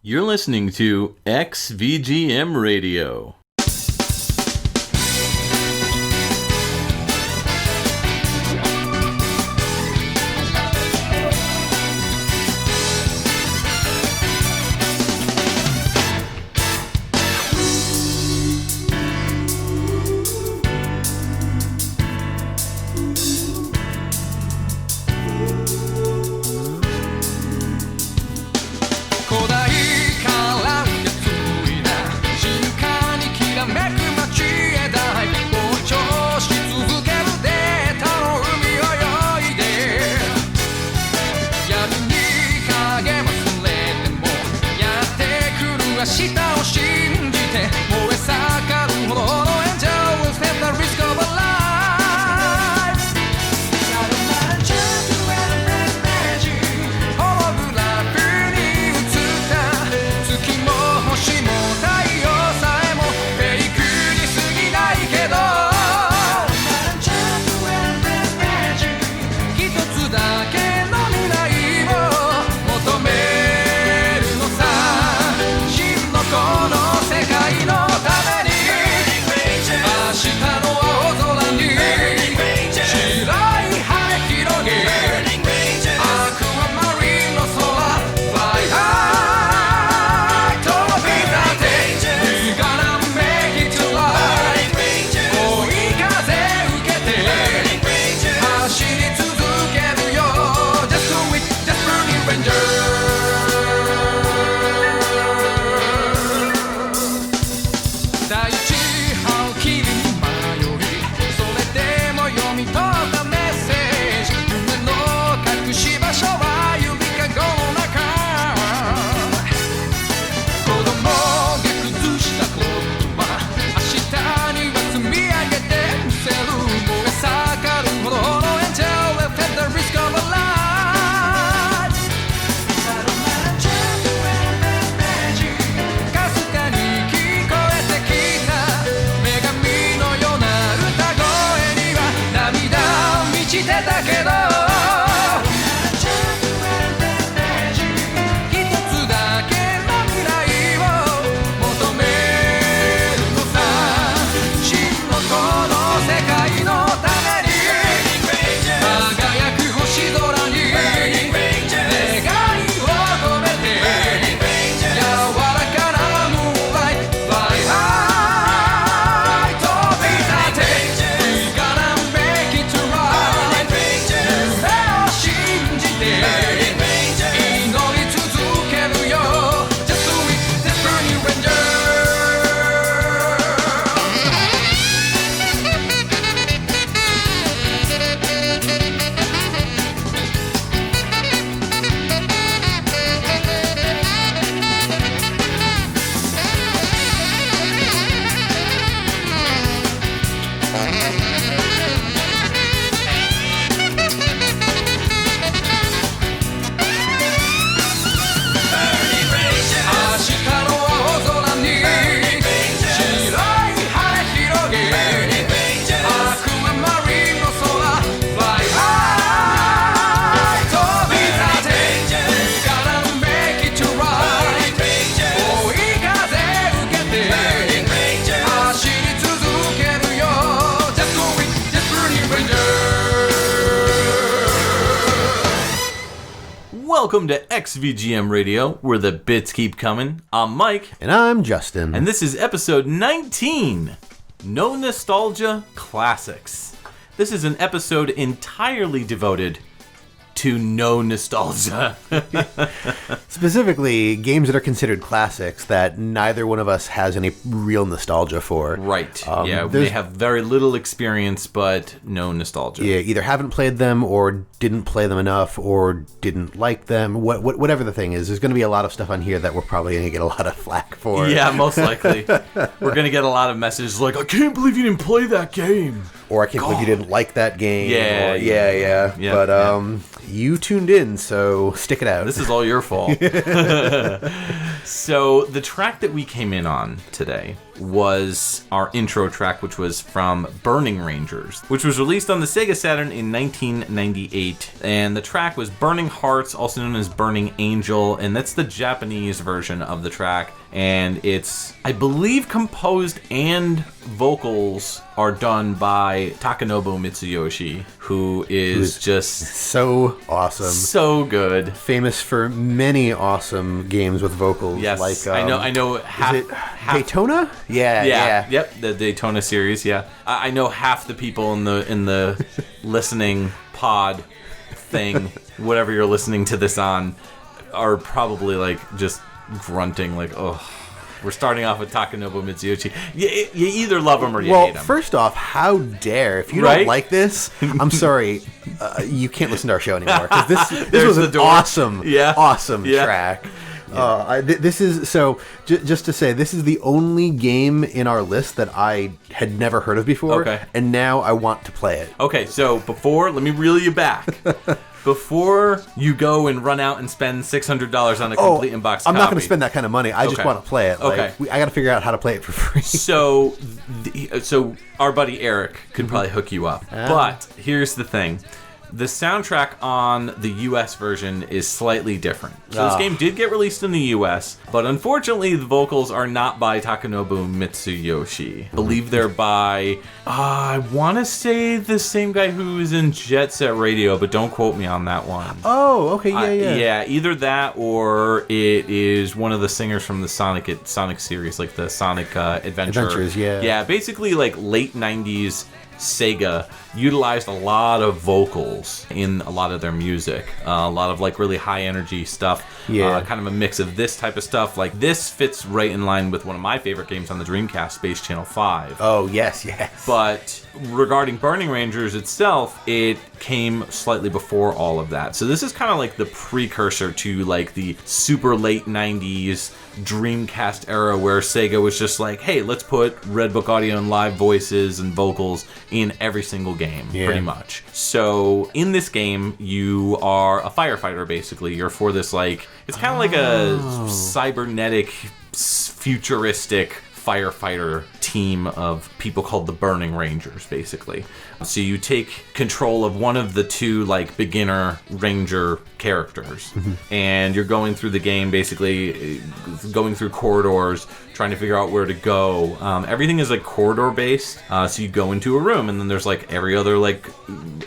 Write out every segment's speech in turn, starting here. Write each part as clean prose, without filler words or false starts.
You're listening to XVGM Radio. Welcome to XVGM Radio, where the bits keep coming. I'm Mike. And I'm Justin. And this is episode 19, No Nostalgia Classics. This is an episode entirely devoted to no nostalgia. Specifically, games that are considered classics that neither one of us has any real nostalgia for. Right. We have very little experience, but no nostalgia. Yeah, either haven't played them or didn't play them enough or didn't like them. Whatever the thing is, there's going to be a lot of stuff on here that we're probably going to get a lot of flack for. Yeah, most likely. We're going to get a lot of messages like, I can't believe you didn't play that game. Or I can't believe you didn't like that game. Yeah. But you tuned in, so stick it out. This is all your fault. So the track that we came in on today was our intro track, which was from Burning Rangers, which was released on the Sega Saturn in 1998. And the track was Burning Hearts, also known as Burning Angel, and that's the Japanese version of the track. And it's, I believe, composed and vocals are done by Takenobu Mitsuyoshi, who's just so awesome. So good. Famous for many awesome games with vocals. Yes, like, I know half, is it Daytona? Yeah. Yep, the Daytona series, yeah. I know half the people in the listening pod thing, whatever you're listening to this on, are probably like just grunting like, oh, we're starting off with Takenobu Mitsuyoshi. You either love him or you hate him. Well, first off, how dare, if you Right? don't like this, I'm sorry, you can't listen to our show anymore. 'Cause this was an awesome track. This is, so, just to say, this is the only game in our list that I had never heard of before, Okay. and now I want to play it. Okay, so let me reel you back. Before you go and run out and spend $600 on a complete inbox I'm not going copy. to spend that kind of money. I just want to play it. Okay. I got to figure out how to play it for free. So our buddy Eric could probably hook you up. But here's the thing. The soundtrack on the US version is slightly different. So this game did get released in the US, but unfortunately the vocals are not by Takenobu Mitsuyoshi. I believe they're by, I want to say the same guy who's in Jet Set Radio, but don't quote me on that one. Oh, okay, yeah. Yeah, either that or it is one of the singers from the Sonic series, like the Sonic Adventures, yeah. Yeah, basically like late 90s Sega utilized a lot of vocals in a lot of their music. A lot of like really high energy stuff. Yeah. Kind of a mix of this type of stuff. Like this fits right in line with one of my favorite games on the Dreamcast, Space Channel 5. Oh, yes. But regarding Burning Rangers itself, it came slightly before all of that. So this is kind of like the precursor to like the super late 90s Dreamcast era where Sega was just like, hey, let's put Red Book Audio and live voices and vocals in every single game, pretty much. So in this game, you are a firefighter, basically. You're for this, like, it's kind of like a cybernetic, futuristic firefighter team of people called the Burning Rangers, basically. So you take control of one of the two, like, beginner ranger characters, and you're going through the game, basically going through corridors, trying to figure out where to go. Everything is like corridor based, so you go into a room, and then there's like every other like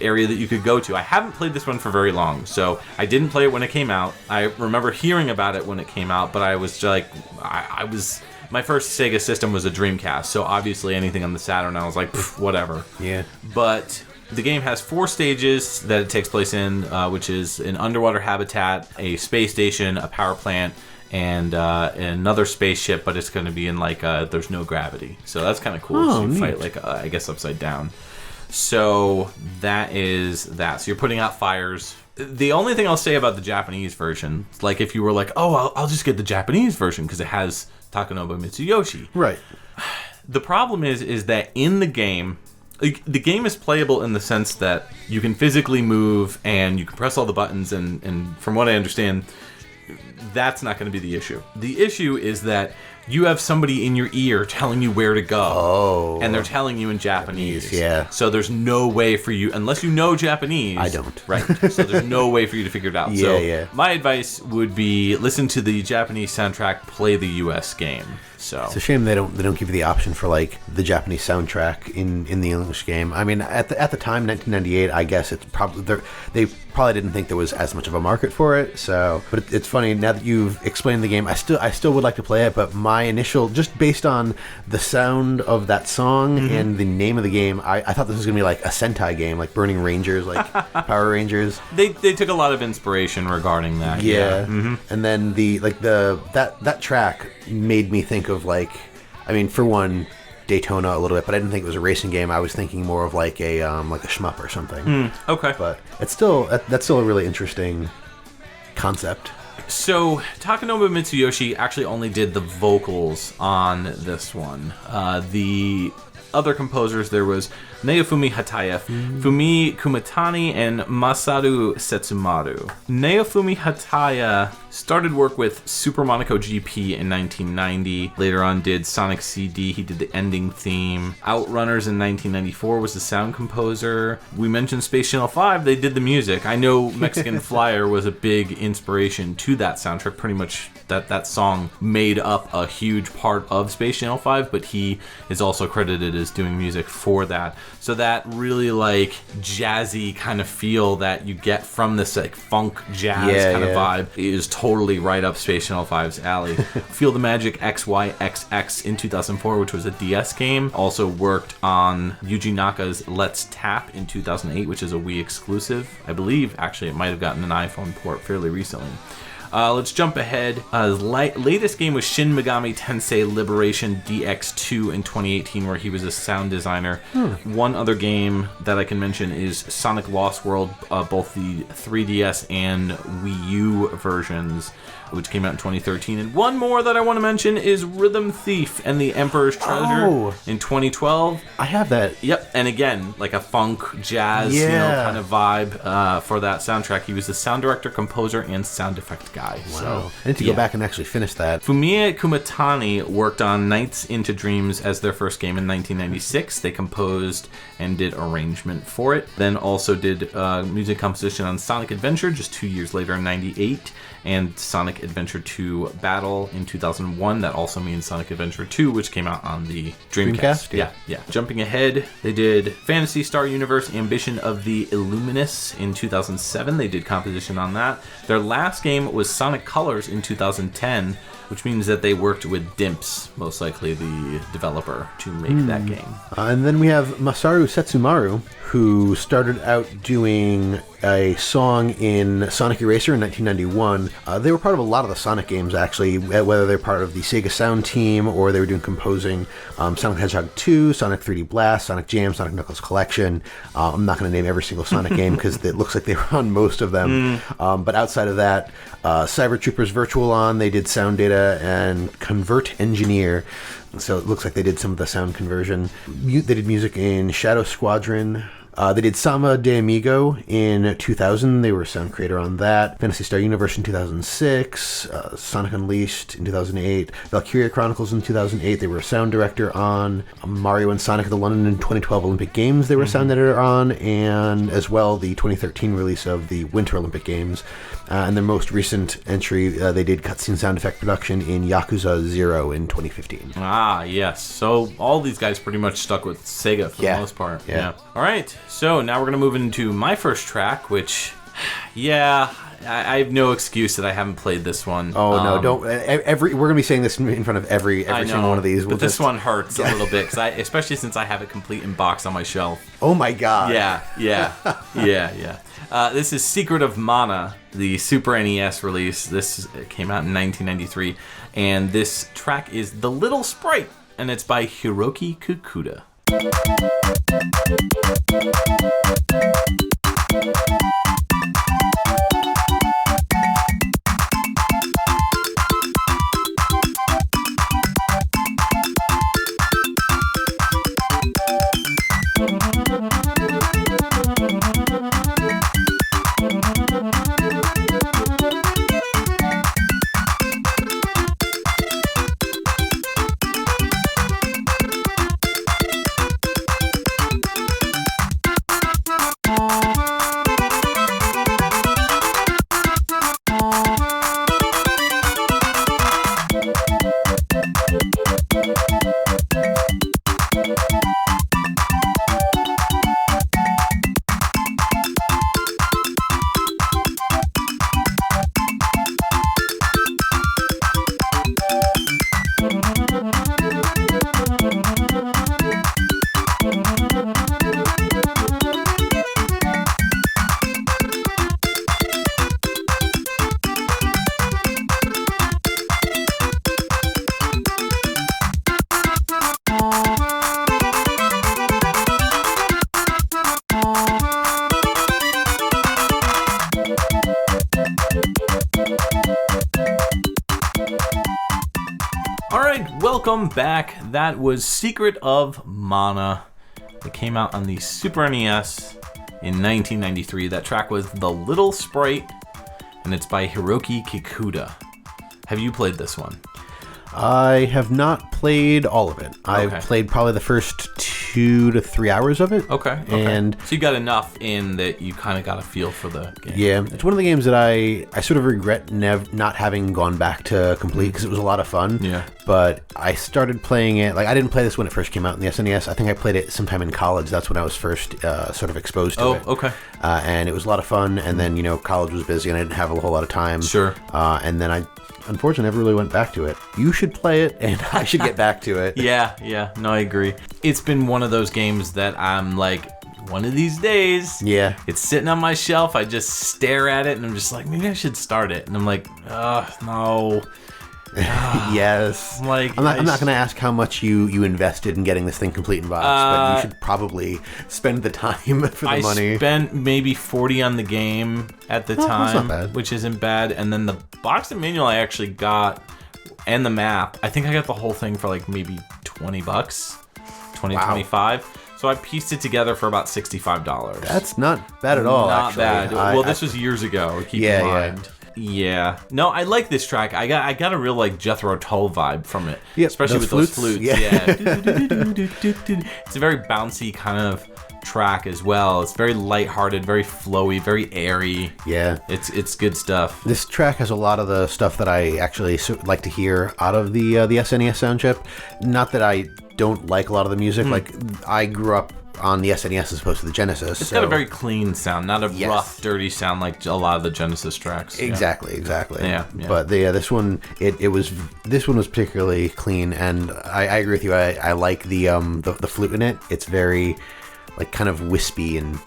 area that you could go to. I haven't played this one for very long, so I didn't play it when it came out. I remember hearing about it when it came out, but I was like, my first Sega system was a Dreamcast, so obviously anything on the Saturn, I was like, whatever. Yeah. But the game has 4 stages that it takes place in, which is an underwater habitat, a space station, a power plant, and another spaceship, but it's going to be in like there's no gravity, so that's kind of cool. So you fight like I guess upside down. So that is that. So you're putting out fires. The only thing I'll say about the Japanese version, like if you were like, oh, I'll just get the Japanese version because it has Takenobu Mitsuyoshi. Right. The problem is that in the game, the game is playable in the sense that you can physically move and you can press all the buttons, and from what I understand, that's not going to be the issue. The issue is that you have somebody in your ear telling you where to go. Oh. And they're telling you in Japanese. Yeah. So there's no way for you, unless you know Japanese. I don't. Right. So there's no way for you to figure it out. Yeah. My advice would be listen to the Japanese soundtrack, play the US game. So it's a shame they don't give you the option for like the Japanese soundtrack in the English game. I mean, at the time, 1998, I guess it's probably they probably didn't think there was as much of a market for it. So, but it's funny now that you've explained the game. I still would like to play it, but my initial, just based on the sound of that song and the name of the game, I thought this was gonna be like a Sentai game, like Burning Rangers, like Power Rangers. They took a lot of inspiration regarding that. Yeah. And then that track made me think of like, I mean, for one, Daytona a little bit, but I didn't think it was a racing game. I was thinking more of like a shmup or something. Okay. But it's still that's still a really interesting concept. So Takenobu Mitsuyoshi actually only did the vocals on this one. The other composers. There was Naofumi Hataya, Fumie Kumatani, and Masaru Setsumaru. Naofumi Hataya started work with Super Monaco GP in 1990. Later on did Sonic CD. He did the ending theme. Outrunners in 1994 was the sound composer. We mentioned Space Channel 5. They did the music. I know Mexican Flyer was a big inspiration to that soundtrack. Pretty much that song made up a huge part of Space Channel 5, but he is also credited as doing music for that. So that really like jazzy kind of feel that you get from this like funk jazz kind of vibe is totally right up Space Channel 5's alley. Feel the Magic XYXX in 2004, which was a DS game. Also worked on Yuji Naka's Let's Tap in 2008, which is a Wii exclusive. I believe actually it might have gotten an iPhone port fairly recently. Let's jump ahead. His latest game was Shin Megami Tensei Liberation DX2 in 2018, where he was a sound designer. One other game that I can mention is Sonic Lost World, both the 3DS and Wii U versions, which came out in 2013. And one more that I want to mention is Rhythm Thief and the Emperor's Treasure in 2012. I have that. Yep, and again, like a funk, jazz, kind of vibe for that soundtrack. He was the sound director, composer, and sound effect guy. Wow. So, I need to go back and actually finish that. Fumie Kumatani worked on Nights into Dreams as their first game in 1996. They composed and did arrangement for it. Then also did music composition on Sonic Adventure just 2 years later in 98. And Sonic Adventure 2 Battle in 2001. That also means Sonic Adventure 2, which came out on the Dreamcast. Yeah. Jumping ahead, they did Phantasy Star Universe Ambition of the Illuminous in 2007. They did composition on that. Their last game was Sonic Colors in 2010, which means that they worked with Dimps, most likely the developer, to make that game. And then we have Masaru Setsumaru, who started out doing a song in Sonic Eraser in 1991. They were part of a lot of the Sonic games, actually, whether they're part of the Sega Sound team or they were doing composing Sonic Hedgehog 2, Sonic 3D Blast, Sonic Jam, Sonic Knuckles Collection. I'm not going to name every single Sonic game because it looks like they were on most of them. But outside of that, Cyber Troopers Virtual On, they did sound data and Convert Engineer. So it looks like they did some of the sound conversion. They did music in Shadow Squadron. They did Sama de Amigo in 2000. They were a sound creator on that. Phantasy Star Universe in 2006. Sonic Unleashed in 2008. Valkyria Chronicles in 2008. They were a sound director on Mario and Sonic at the London 2012 Olympic Games. They were a sound editor on, and as well the 2013 release of the Winter Olympic Games. And their most recent entry, they did cutscene sound effect production in Yakuza 0 in 2015. Ah, yes. So all these guys pretty much stuck with Sega for the most part. Yeah. All right. So now we're going to move into my first track, which, I have no excuse that I haven't played this one. Oh, no, don't. We're going to be saying this in front of every single one of these. But this one hurts a little bit, especially since I have it complete in box on my shelf. Oh, my God. Yeah. This is Secret of Mana, the Super NES release. This came out in 1993. And this track is The Little Sprite, and it's by Hiroki Kukuda. Alright, welcome back. That was Secret of Mana. It came out on the Super NES in 1993. That track was The Little Sprite, and it's by Hiroki Kikuta. Have you played this one? I have not played all of it. I've played probably the first 2 to 3 hours of it. Okay. And so you got enough in that you kind of got a feel for the game. Yeah, it's one of the games that I sort of regret not having gone back to complete because it was a lot of fun. Yeah. But I started playing it, like I didn't play this when it first came out in the SNES. I think I played it sometime in college. That's when I was first sort of exposed to it. Oh, okay. And it was a lot of fun. And then, you know, college was busy and I didn't have a whole lot of time. Sure. And then I unfortunately never really went back to it. You should play it and I should get back to it. Yeah. No, I agree. It's been one of those games that I'm like, one of these days, it's sitting on my shelf. I just stare at it and I'm just like, maybe I should start it. And I'm like, no. Yes. I'm not going to ask how much you invested in getting this thing complete in box, but you should probably spend the time for the money. I spent maybe $40 on the game at the time, that's not bad. Which isn't bad. And then the box and manual I actually got, and the map, I think I got the whole thing for like maybe $20, 25. So I pieced it together for about $65. That's not bad at all. Not actually. bad. Well, this was years ago. Keep in mind. Yeah. No, I like this track. I got a real like Jethro Tull vibe from it. Yep, especially with those flutes. Yeah. It's a very bouncy kind of track as well. It's very lighthearted, very flowy, very airy. Yeah. It's good stuff. This track has a lot of the stuff that I actually like to hear out of the SNES sound chip. Not that I don't like a lot of the music. Like I grew up on the SNES as opposed to the Genesis. It's got a very clean sound, not a rough, dirty sound like a lot of the Genesis tracks. Exactly. Yeah. But this one, this one was particularly clean, and I agree with you. I like the flute in it. It's very like kind of wispy and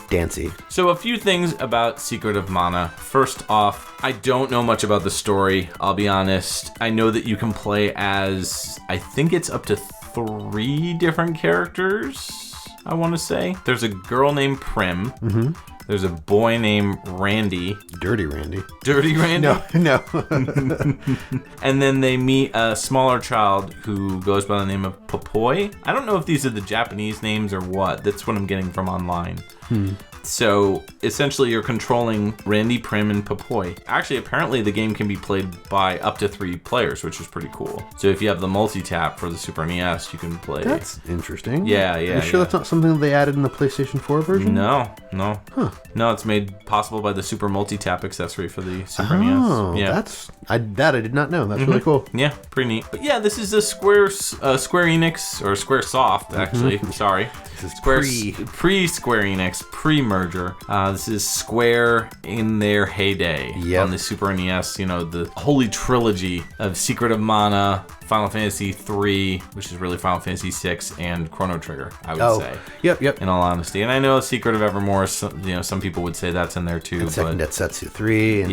dancey. So a few things about Secret of Mana. First off, I don't know much about the story, I'll be honest. I know that you can play as, I think it's up to 3 different characters, I want to say. There's a girl named Prim. Mm-hmm. There's a boy named Randy. Dirty Randy. Dirty Randy? No. And then they meet a smaller child who goes by the name of Popoi. I don't know if these are the Japanese names or what. That's what I'm getting from online. So essentially you're controlling Randy, Prim, and Popoi. Actually, apparently the game can be played by up to 3 players, which is pretty cool. So if you have the multi-tap for the Super NES, you can play. That's interesting. Yeah. Are you sure that's not something that they added in the PlayStation 4 version? No. Huh. No, it's made possible by the Super multi-tap accessory for the Super NES. NES. I did not know. That's really cool. Yeah, pretty neat. But yeah, this is a Square Enix, or Square Soft, actually. Sorry. This is pre-Square Enix, pre-merger. This is Square in their heyday on the Super NES. You know, the holy trilogy of Secret of Mana, Final Fantasy 3, which is really Final Fantasy 6, and Chrono Trigger, I would say. Yep. In all honesty. And I know Secret of Evermore, some people would say that's in there too. And Second Densetsu 3. And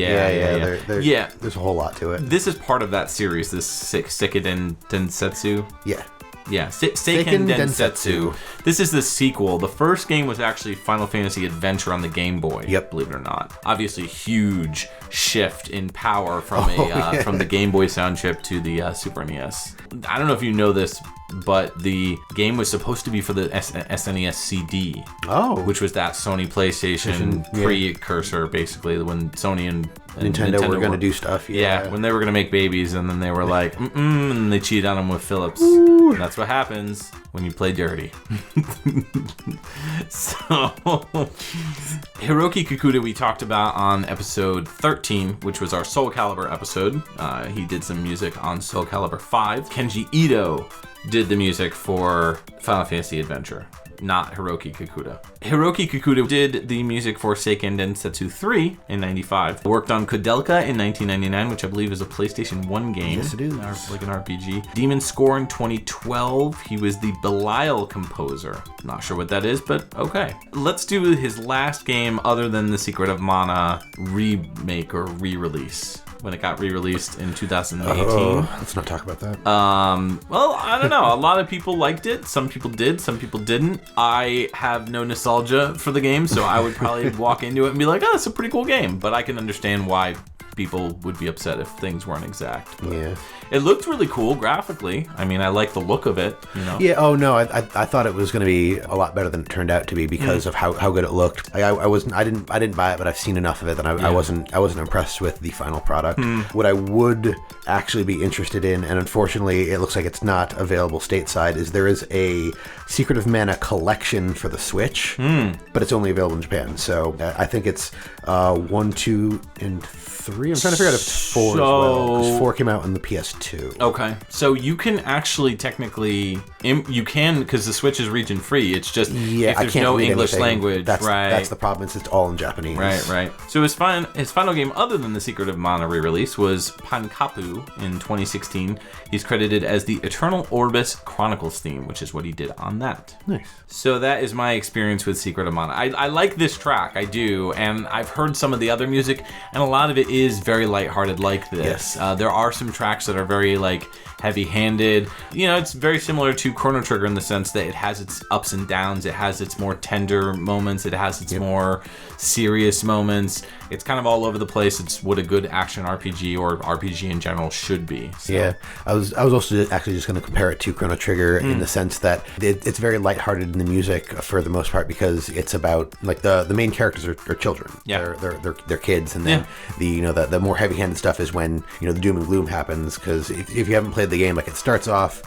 there's a whole lot to it. This is part of that series, this Seikiden Densetsu. Yeah, Seiken Densetsu. This is the sequel. The first game was actually Final Fantasy Adventure on the Game Boy. Yep. Believe it or not. Obviously, huge shift in power from from the Game Boy sound chip to the Super NES. I don't know if you know this, but the game was supposed to be for the SNES CD. Oh. Which was that Sony PlayStation precursor, basically, when Sony and Nintendo were going to do stuff. Yeah, when they were going to make babies, and then they were like, and they cheated on them with Philips. And that's what happens when you play dirty. So, Hiroki Kikuta we talked about on episode 13, which was our Soul Calibur episode. He did some music on Soul Calibur 5. Kenji Ito did the music for Final Fantasy Adventure, not Hiroki Kikuta. Hiroki Kikuta did the music for Seiken Densetsu 3 in 95. Worked on Kudelka in 1999, which I believe is a PlayStation 1 game. Yes, it is. Like an RPG. Demon Score in 2012. He was the Belial composer. Not sure what that is, but okay. Let's do his last game other than the Secret of Mana remake or re-release, when it got re-released in 2018. Let's not talk about that. Well, I don't know. A lot of people liked it. Some people did. Some people didn't. I have no nostalgia for the game, so I would probably walk into it and be like, oh, it's a pretty cool game. But I can understand why people would be upset if things weren't exact. But Yeah. it looked really cool graphically. I mean, I like the look of it, you know. Yeah. Oh no, I thought it was going to be a lot better than it turned out to be because of how good it looked. I didn't buy it, but I've seen enough of it that I wasn't impressed with the final product. What I would actually be interested in, and unfortunately it looks like it's not available stateside, is there is a Secret of Mana collection for the Switch, but it's only available in Japan. So I think it's 1, 2, and 3. I'm trying to figure out if it's 4 as well, because 4 came out on the PS2. Okay, so you can actually technically, because the Switch is region free. It's just if there's no English language, that's the problem. It's all in Japanese. Right. So his final game, other than the Secret of Mana re-release, was Pankapu in 2016. He's credited as the Eternal Orbis Chronicles theme, which is what he did on that. Nice. So that is my experience with Secret of Mana. I like this track, I do, and I've heard some of the other music, and a lot of it is very lighthearted like this. Yes. There are some tracks that are very like heavy-handed. You know, it's very similar to Chrono Trigger in the sense that it has its ups and downs, it has its more tender moments, it has its more serious moments. It's kind of all over the place. It's what a good action RPG or RPG in general should be. So. Yeah, I was also actually just going to compare it to Chrono Trigger in the sense that it's very lighthearted in the music for the most part because it's about like the main characters are children. Yeah, they're kids, and then the more heavy-handed stuff is when the doom and gloom happens. Because if you haven't played the game, like it starts off.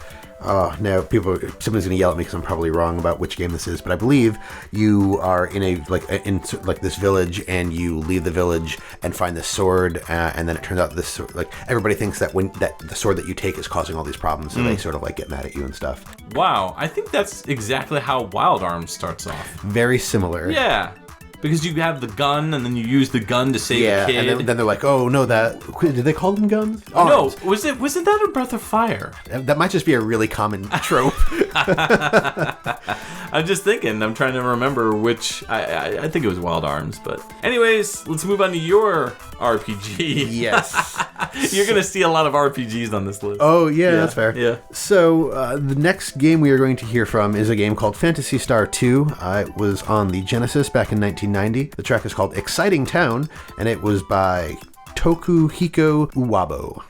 Now somebody's going to yell at me because I'm probably wrong about which game this is, but I believe you are in this village, and you leave the village and find this sword, and then it turns out this sword, like everybody thinks that the sword that you take is causing all these problems, so they sort of like get mad at you and stuff. Wow, I think that's exactly how Wild Arms starts off. Very similar. Yeah. Because you have the gun, and then you use the gun to save a kid. And then they're like, "Oh no, did they call them guns?" Arms. No, wasn't that a Breath of Fire? That might just be a really common trope. I'm just thinking. I'm trying to remember which. I think it was Wild Arms, but anyways, let's move on to your RPG. Yes, you're gonna see a lot of RPGs on this list. Oh yeah, that's fair. Yeah. So the next game we are going to hear from is a game called Phantasy Star 2. It was on the Genesis back in 1990. The track is called Exciting Town, and it was by Tokuhiko Uwabo.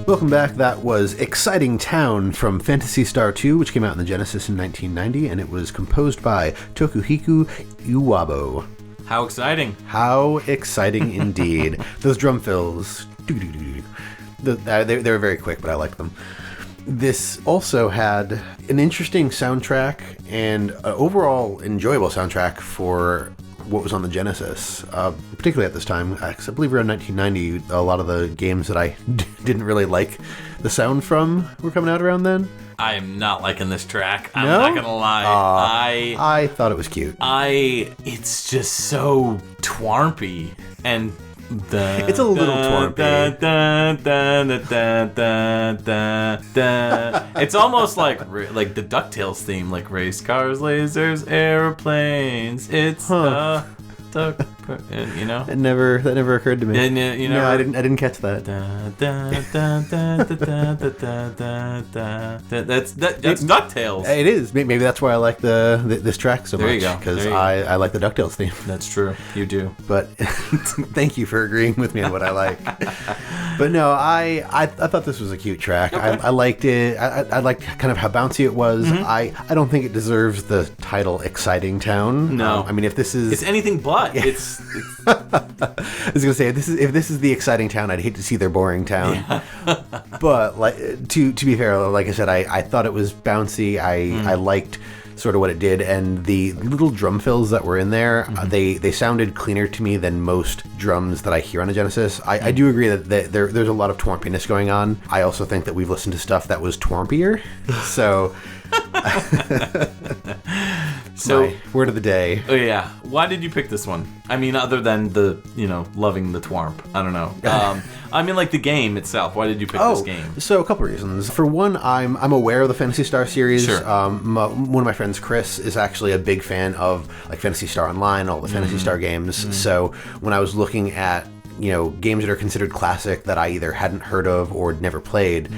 Welcome back. That was Exciting Town from Phantasy Star 2, which came out in the Genesis in 1990, and it was composed by Tokuhiko Uwabo. How exciting. How exciting indeed. Those drum fills. They were very quick, but I liked them. This also had an interesting soundtrack and an overall enjoyable soundtrack for what was on the Genesis, particularly at this time, because I believe around 1990, a lot of the games that I didn't really like the sound from were coming out around then. I am not liking this track. I'm No? not gonna lie. I thought it was cute. It's just so twarmpy and. It's a little twarmpy. It's almost like the DuckTales theme, like race cars, lasers, airplanes. It's DuckTales. And, you know, that never occurred to me. And, you know, no, I didn't catch that. That's DuckTales. It is. Maybe that's why I like this track so much. There you go. Because I like the DuckTales theme. That's true. You do. But thank you for agreeing with me on what I like. But no, I thought this was a cute track. Okay. I liked it. I liked kind of how bouncy it was. I don't think it deserves the title "Exciting Town." No. I mean, if this is, it's anything but. Yeah. It's I was gonna say if this is the exciting town, I'd hate to see their boring town. Yeah. But like to be fair, like I said, I thought it was bouncy. I liked sort of what it did, and the little drum fills that were in there, they sounded cleaner to me than most drums that I hear on a Genesis. I do agree that there's a lot of twarmpiness going on. I also think that we've listened to stuff that was twarmpier. So so word of the day. Oh yeah, why did you pick this one? I mean, other than the loving the twarp, I don't know. I mean, like the game itself. Why did you pick this game? So a couple reasons. For one, I'm aware of the Phantasy Star series. Sure. One of my friends, Chris, is actually a big fan of like Phantasy Star Online, all the Phantasy Star games. So when I was looking at games that are considered classic that I either hadn't heard of or never played,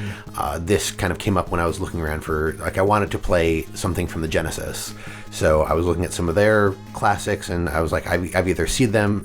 this kind of came up when I was looking around for, like, I wanted to play something from the Genesis. So I was looking at some of their classics, and I was like, I've either seen them,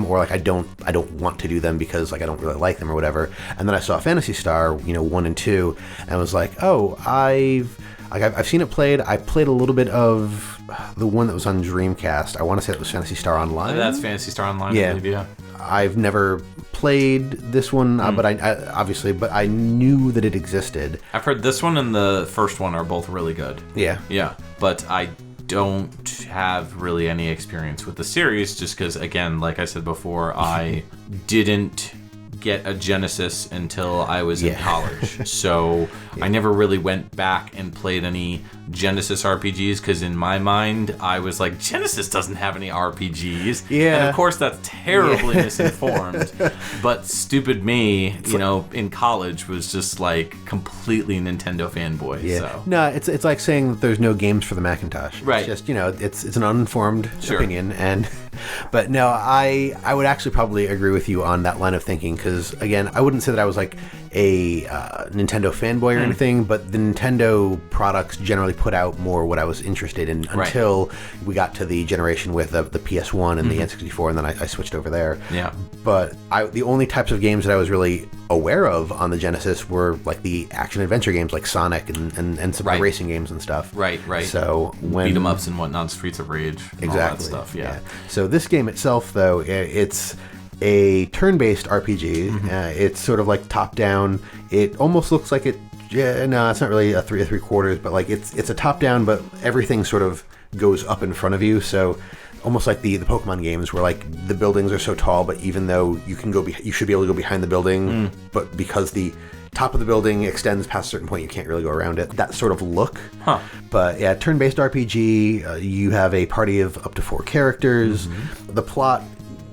or like I don't want to do them because like I don't really like them or whatever. And then I saw Phantasy Star, 1 and 2, and I was like, oh, I've seen it played. I played a little bit of the one that was on Dreamcast. I want to say it was Phantasy Star Online. That's Phantasy Star Online. Yeah. I believe, yeah. I've never played this one, but I knew that it existed. I've heard this one and the first one are both really good. Yeah. Yeah, but I don't have really any experience with the series just because, again, like I said before, I didn't get a Genesis until I was in college. So I never really went back and played any Genesis RPGs because in my mind I was like, Genesis doesn't have any RPGs. Yeah. And of course that's terribly misinformed. But stupid me, in college was just like completely Nintendo fanboy. Yeah. So. No, it's like saying that there's no games for the Macintosh. Right. It's just, it's an uninformed opinion. But no, I would actually probably agree with you on that line of thinking because, again, I wouldn't say that I was like a Nintendo fanboy or anything, but the Nintendo products generally put out more what I was interested in until we got to the generation with the PS1 and the N64, and then I switched over there. Yeah. But the only types of games that I was really aware of on the Genesis were like the action-adventure games like Sonic and some of the racing games and stuff. Right. So when beat 'em ups and whatnot, Streets of Rage, and all that stuff. Yeah. So this game itself, though, it's a turn-based RPG. It's sort of like top-down. It almost looks like it. Yeah, no, it's not really a three quarters, but like it's a top-down, but everything sort of goes up in front of you. So almost like the Pokemon games, where like the buildings are so tall, but even though you should be able to go behind the building, but because the top of the building extends past a certain point, you can't really go around it. That sort of look. But yeah, turn-based RPG. You have a party of up to 4 characters. The plot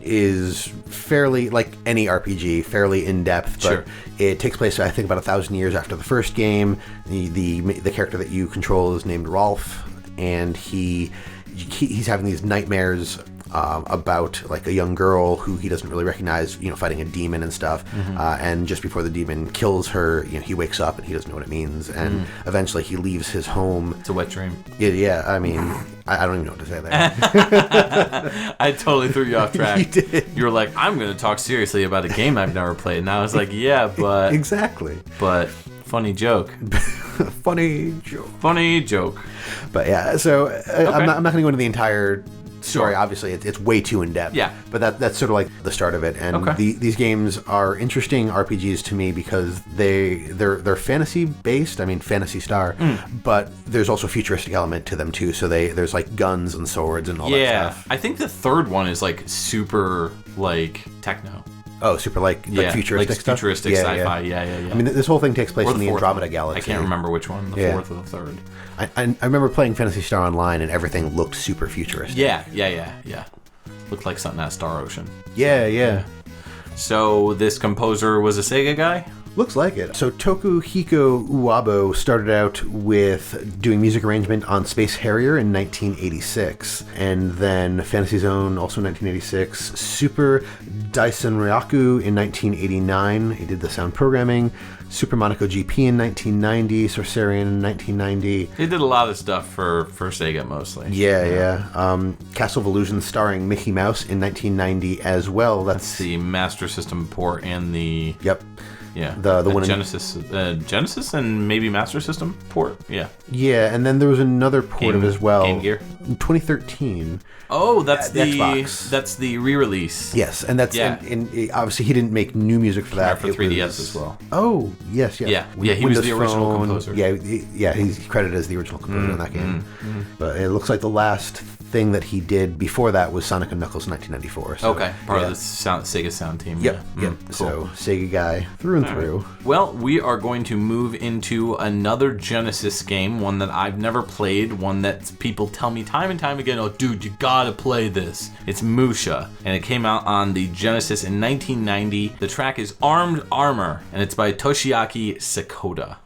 is fairly, like any RPG, fairly in-depth, but it takes place, I think, about 1,000 years after the first game. The character that you control is named Rolf, and he's having these nightmares about like a young girl who he doesn't really recognize, fighting a demon and stuff. And just before the demon kills her, he wakes up and he doesn't know what it means. And eventually he leaves his home. It's a wet dream. Yeah. I mean, I don't even know what to say there. I totally threw you off track. You did. You were like, I'm going to talk seriously about a game I've never played. And I was like, yeah, but... Exactly. But funny joke. Funny joke. But yeah, so I'm not going to go into the entire story. Obviously, it's way too in depth. Yeah. But that's sort of like the start of it. And these games are interesting RPGs to me because they're fantasy based. I mean, Phantasy Star, but there's also a futuristic element to them too. So there's like guns and swords and all that stuff. I think the third one is like super like techno. Oh, super like futuristic stuff? Futuristic sci-fi, yeah. I mean, this whole thing takes place in the Andromeda Galaxy. I can't remember which one, the fourth or the third. I remember playing Phantasy Star Online, and everything looked super futuristic. Yeah. Looked like something out of Star Ocean. Yeah. So this composer was a Sega guy? Looks like it. So Tokuhiko Uwabo started out with doing music arrangement on Space Harrier in 1986, and then Fantasy Zone also in 1986, Super Daisenryaku in 1989, he did the sound programming, Super Monaco GP in 1990, Sorcerian in 1990. He did a lot of stuff for Sega mostly. Yeah. Castle of Illusion starring Mickey Mouse in 1990 as well. That's the Master System port and the... Yep. Yeah, the one Genesis and maybe Master System port. Yeah, and then there was another port of it as well. Game Gear, in 2013. Oh, that's the Xbox. That's the re-release. Yes, and that's and obviously he didn't make new music for that. For 3DS as well. Oh, yes. Yeah, he was the original composer. Yeah, he's credited as the original composer in that game. But it looks like the last thing that he did before that was Sonic & Knuckles 1994. So, okay, part of the Sega sound team. Yep. Cool. So Sega guy through and through. Right. Well, we are going to move into another Genesis game, one that I've never played, one that people tell me time and time again, oh dude, you gotta play this. It's Musha, and it came out on the Genesis in 1990. The track is Armed Armor, and it's by Toshiaki Sakota.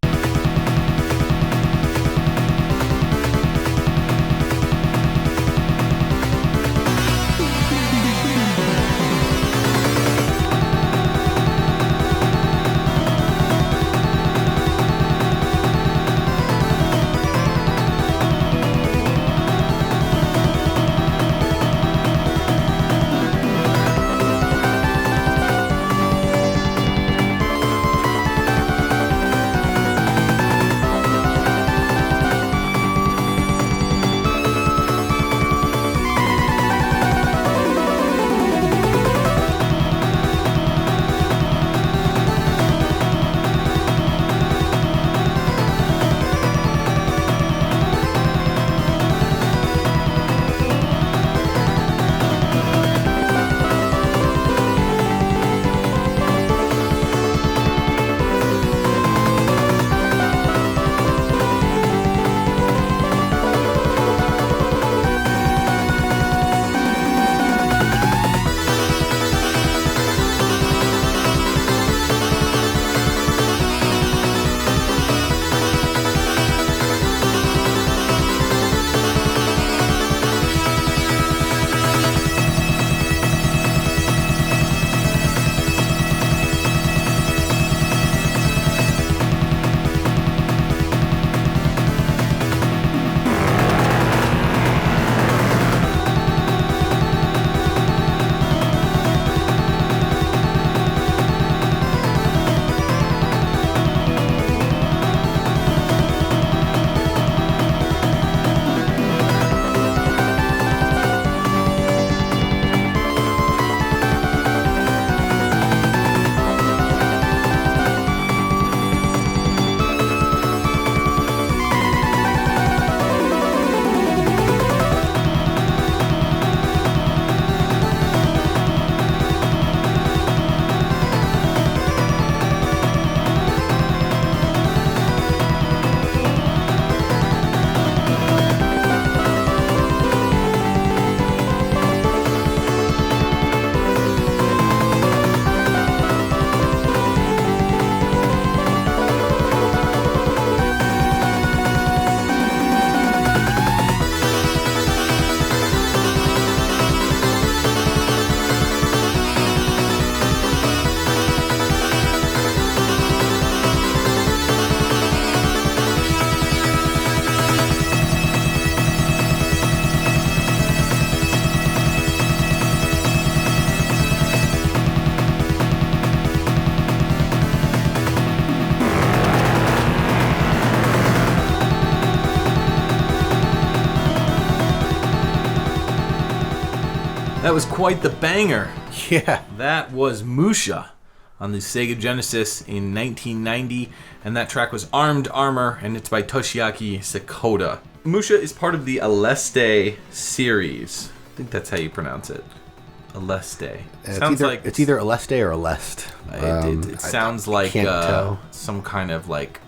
That was quite the banger. Yeah. That was Musha on the Sega Genesis in 1990, and that track was Armed Armor, and it's by Toshiaki Sakota. Musha is part of the Aleste series. I think that's how you pronounce it. Aleste. Sounds like it's either Aleste or Aleste. It sounds like some kind of like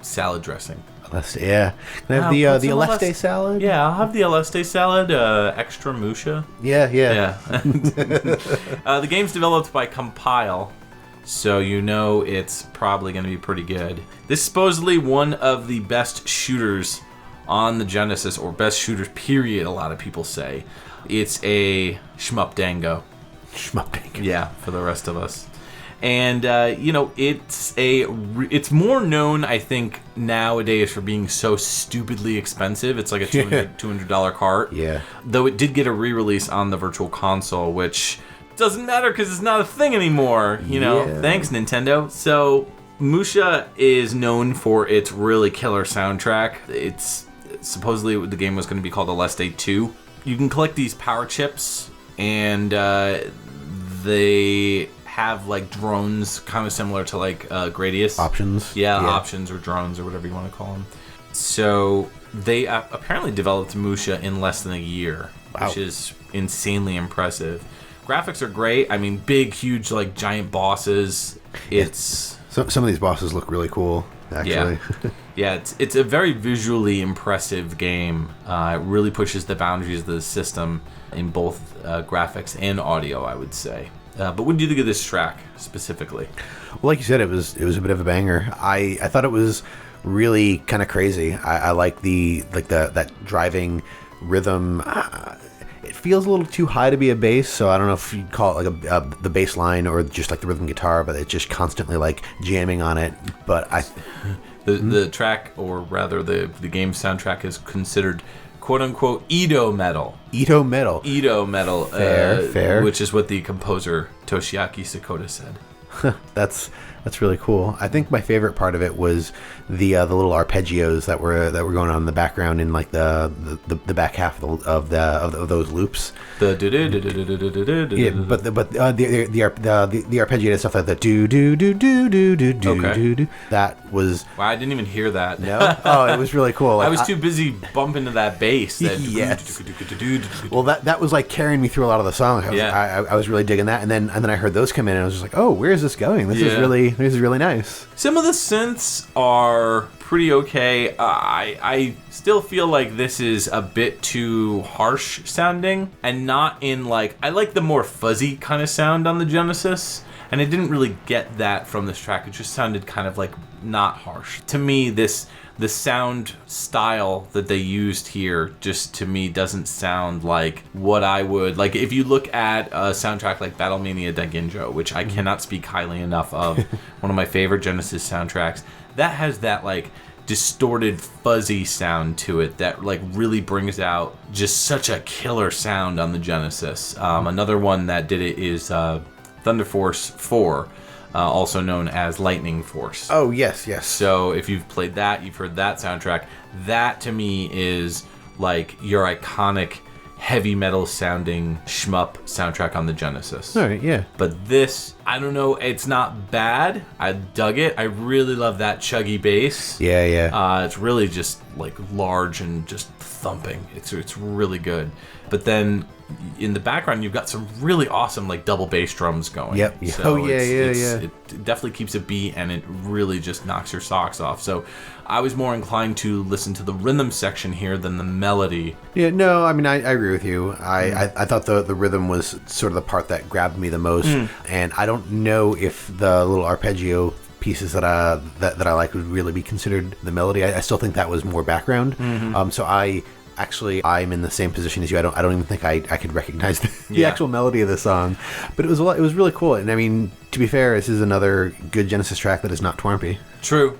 salad dressing. Aleste, yeah. Can I have the Aleste salad? Yeah, I'll have the Aleste salad. Extra Musha. Yeah. The game's developed by Compile, So you know it's probably going to be pretty good. This is supposedly one of the best shooters on the Genesis, or best shooters period, a lot of people say. It's a shmup dango. Shmup dango. Yeah, for the rest of us. And, it's more known, I think, nowadays for being so stupidly expensive. It's like a $200 cart. Yeah. Though it did get a re-release on the Virtual Console, which doesn't matter because it's not a thing anymore. Thanks, Nintendo. So, Musha is known for its really killer soundtrack. It's supposedly the game was going to be called Aleste 2. You can collect these power chips, and they have like drones, kind of similar to like Gradius. Options. Yeah, options or drones or whatever you want to call them. So they apparently developed Musha in less than a year, which is insanely impressive. Graphics are great. I mean, big, huge, like giant bosses. Some of these bosses look really cool, actually. Yeah, it's a very visually impressive game. It really pushes the boundaries of the system in both graphics and audio, I would say. But what do you think of this track specifically? Well, like you said, it was a bit of a banger. I thought it was really kind of crazy. I like that driving rhythm. It feels a little too high to be a bass, so I don't know if you'd call it like the bass line or just like the rhythm guitar, but it's just constantly like jamming on it. But the track, or rather the game soundtrack, is considered quote-unquote Edo metal. Edo metal. Fair. Which is what the composer Toshiaki Sakota said. That's really cool. I think my favorite part of it was the little arpeggios that were going on in the background in like the back half of those loops. The but the arpeggiated stuff like the do do do do do do do do. That was. Wow, I didn't even hear that. No. Oh, it was really cool. Like, I was too busy bumping to that bass. Yes. Well, that was like carrying me through a lot of the song. I was really digging that, and then I heard those come in, and I was just like, oh, where is this going? This is really nice. Some of the synths are pretty okay. I still feel like this is a bit too harsh sounding, and not in like, I like the more fuzzy kind of sound on the Genesis, and I didn't really get that from this track. It just sounded kind of like not harsh. To me, the sound style that they used here just to me doesn't sound like what I would like if you look at a soundtrack like Battlemania Daiginjo, which I cannot speak highly enough of. One of my favorite Genesis soundtracks that has that like distorted fuzzy sound to it that like really brings out just such a killer sound on the Genesis. Another one that did it is Thunder Force 4. Also known as Lightning Force. Oh, yes. So if you've played that, you've heard that soundtrack. That, to me, is like your iconic heavy metal sounding shmup soundtrack on the Genesis. All right, yeah. But this, I don't know, it's not bad. I dug it. I really love that chuggy bass. Yeah. It's really just like large and just thumping. It's really good. But then in the background, you've got some really awesome like double bass drums going. Yep. So yeah. It definitely keeps a beat, and it really just knocks your socks off. So I was more inclined to listen to the rhythm section here than the melody. Yeah, no, I mean, I agree with you. I thought the rhythm was sort of the part that grabbed me the most, and I don't know if the little arpeggio pieces that I like would really be considered the melody. I still think that was more background. So I'm in the same position as you. I don't even think I could recognize the actual melody of the song, but it was really cool. And I mean, to be fair, this is another good Genesis track that is not Twarmpy. True.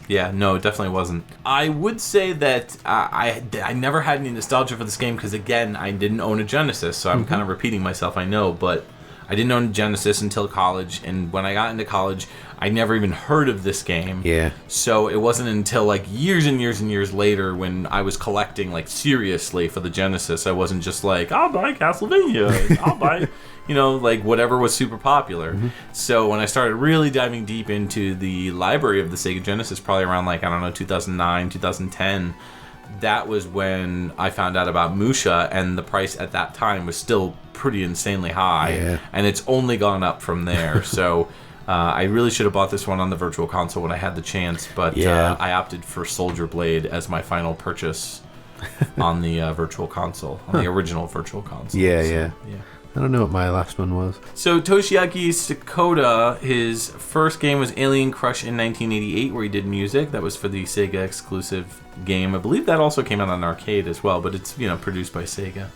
Yeah, no, it definitely wasn't. I would say that I never had any nostalgia for this game because, again, I didn't own a Genesis, so I'm kind of repeating myself, I know, but I didn't own a Genesis until college, and when I got into college, I never even heard of this game. Yeah. So it wasn't until like years and years and years later when I was collecting like seriously for the Genesis. I wasn't just like, I'll buy Castlevania. I'll buy, like whatever was super popular. So when I started really diving deep into the library of the Sega Genesis, probably around like, 2009, 2010, that was when I found out about Musha, and the price at that time was still pretty insanely high. And it's only gone up from there. So I really should have bought this one on the Virtual Console when I had the chance, but I opted for Soldier Blade as my final purchase on the Virtual Console, on the original Virtual Console. Yeah. I don't know what my last one was. So Toshiaki Sakota, his first game was Alien Crush in 1988, where he did music. That was for the Sega exclusive game. I believe that also came out on arcade as well, but it's, produced by Sega.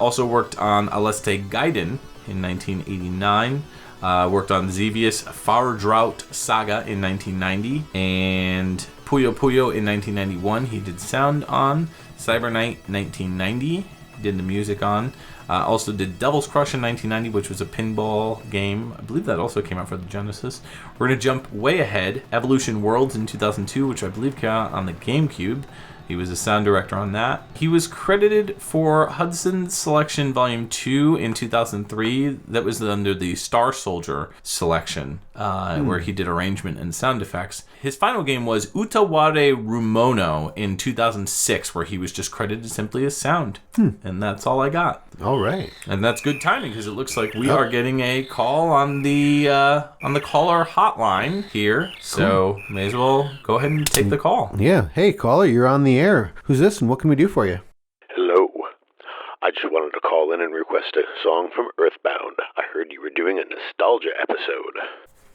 Also worked on Aleste Gaiden in 1989. Worked on Xevious Far Drought Saga in 1990. And Puyo Puyo in 1991. He did sound on. Cyber Knight 1990. Did the music on. Also did Devil's Crush in 1990, which was a pinball game. I believe that also came out for the Genesis. We're going to jump way ahead. Evolution Worlds in 2002, which I believe came out on the GameCube. He was a sound director on that. He was credited for Hudson Selection Volume 2 in 2003. That was under the Star Soldier selection, where he did arrangement and sound effects. His final game was Utaware Rumono in 2006, where he was just credited simply as sound. And that's all I got. All right. And that's good timing, because it looks like we are getting a call on the caller hotline here. So may as well go ahead and take the call. Yeah. Hey, caller, you're on the air. Who's this, and what can we do for you? Hello. I just wanted to call in and request a song from Earthbound. I heard you were doing a nostalgia episode.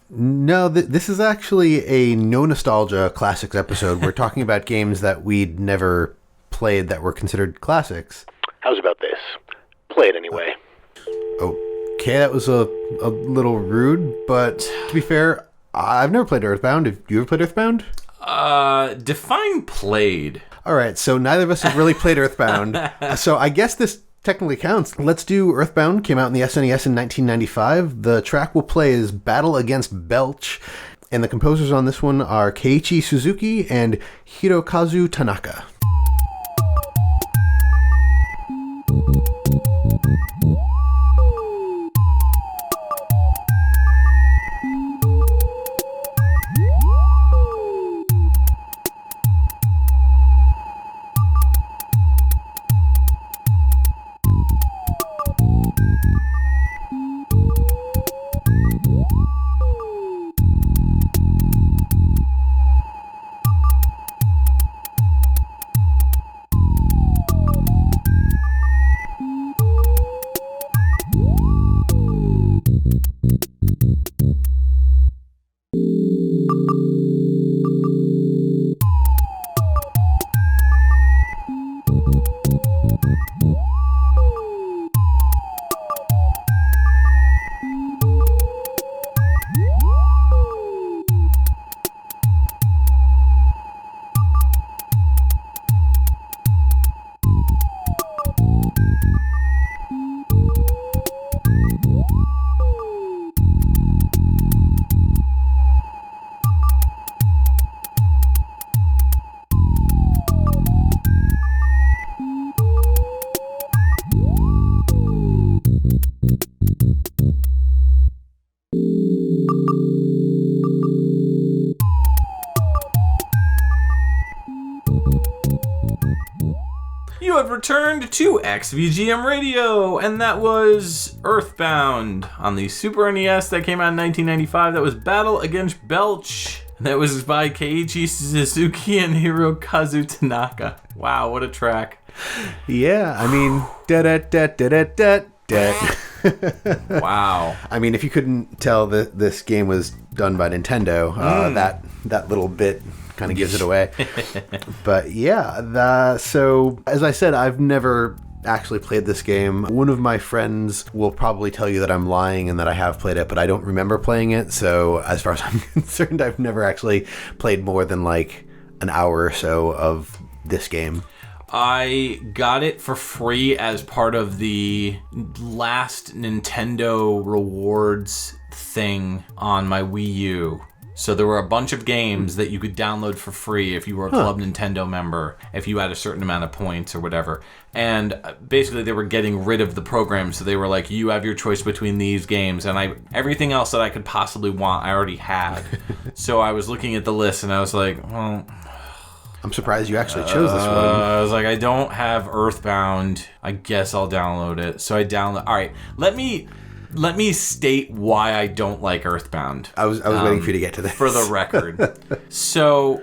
No, this is actually a no nostalgia classics episode. We're talking about games that we'd never played that were considered classics. How's about this? Play it anyway. Okay, that was a little rude, but to be fair, I've never played Earthbound. Have you ever played Earthbound? Define played. All right, so neither of us have really played Earthbound. So I guess this technically counts. Let's do Earthbound. Came out in the SNES in 1995. The track we'll play is Battle Against Belch. And the composers on this one are Keiichi Suzuki and Hirokazu Tanaka. You have returned to XVGM Radio, and that was Earthbound on the Super NES that came out in 1995. That was Battle Against Belch. That was by Keiichi Suzuki and Hirokazu Tanaka. Wow, what a track. Yeah, I mean, da-da-da-da-da-da. Wow. I mean, if you couldn't tell that this game was done by Nintendo, that little bit kind of gives it away. But yeah, so as I said, I've never actually played this game. One of my friends will probably tell you that I'm lying and that I have played it, but I don't remember playing it. So as far as I'm concerned, I've never actually played more than like an hour or so of this game. I got it for free as part of the last Nintendo rewards thing on my Wii U. So there were a bunch of games that you could download for free if you were a Club Nintendo member, if you had a certain amount of points or whatever. And basically they were getting rid of the program, so they were like, you have your choice between these games. And everything else that I could possibly want, I already had. So I was looking at the list and I was like, well... I'm surprised you actually chose this one. I was like, I don't have Earthbound. I guess I'll download it. So I download... All right, let me state why I don't like Earthbound. I was waiting for you to get to this. For the record. So,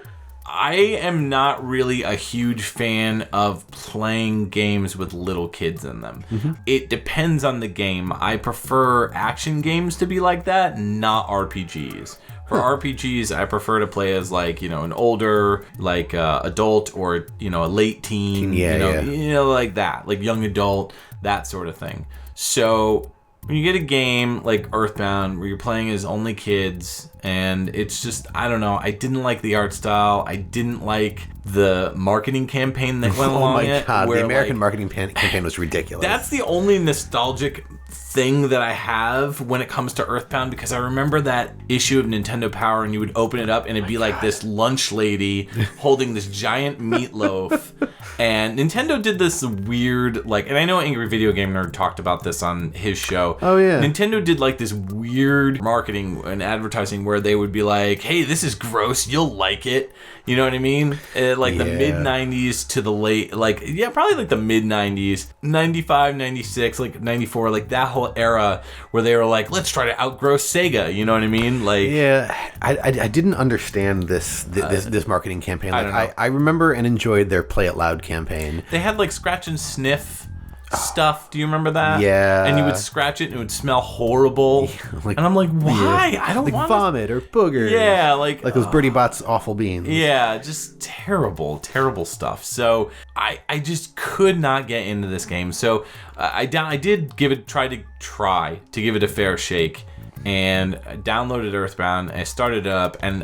I am not really a huge fan of playing games with little kids in them. It depends on the game. I prefer action games to be like that, not RPGs. For RPGs, I prefer to play as like, an older, like adult or, a late teen, like that, like young adult, that sort of thing. So when you get a game like Earthbound where you're playing as only kids and it's just, I don't know, I didn't like the art style. I didn't like the marketing campaign that went along it. Oh my God, where, the American marketing campaign was ridiculous. That's the only nostalgic thing that I have when it comes to Earthbound, because I remember that issue of Nintendo Power and you would open it up and it'd be like this lunch lady holding this giant meatloaf. And Nintendo did this weird, like, and I know Angry Video Game Nerd talked about this on his show. Oh, yeah. Nintendo did like this weird marketing and advertising where they would be like, hey, this is gross, you'll like it. You know what I mean? Like the mid-90s to the late, probably like the mid-90s, 95, 96, like 94, like that whole era where they were like, let's try to outgrow Sega. You know what I mean? Like, yeah, I didn't understand this marketing campaign. Like, I remember and enjoyed their Play It Loud campaign. They had like scratch and sniff stuff. Do you remember that? Yeah. And you would scratch it and it would smell horrible. And I'm like, why? Yeah. I don't want vomit or booger. Yeah, like those Birdie Bot's awful beans. Yeah, just terrible stuff. So I just could not get into this game. So I did try to give it a fair shake. And I downloaded Earthbound, and I started it up, and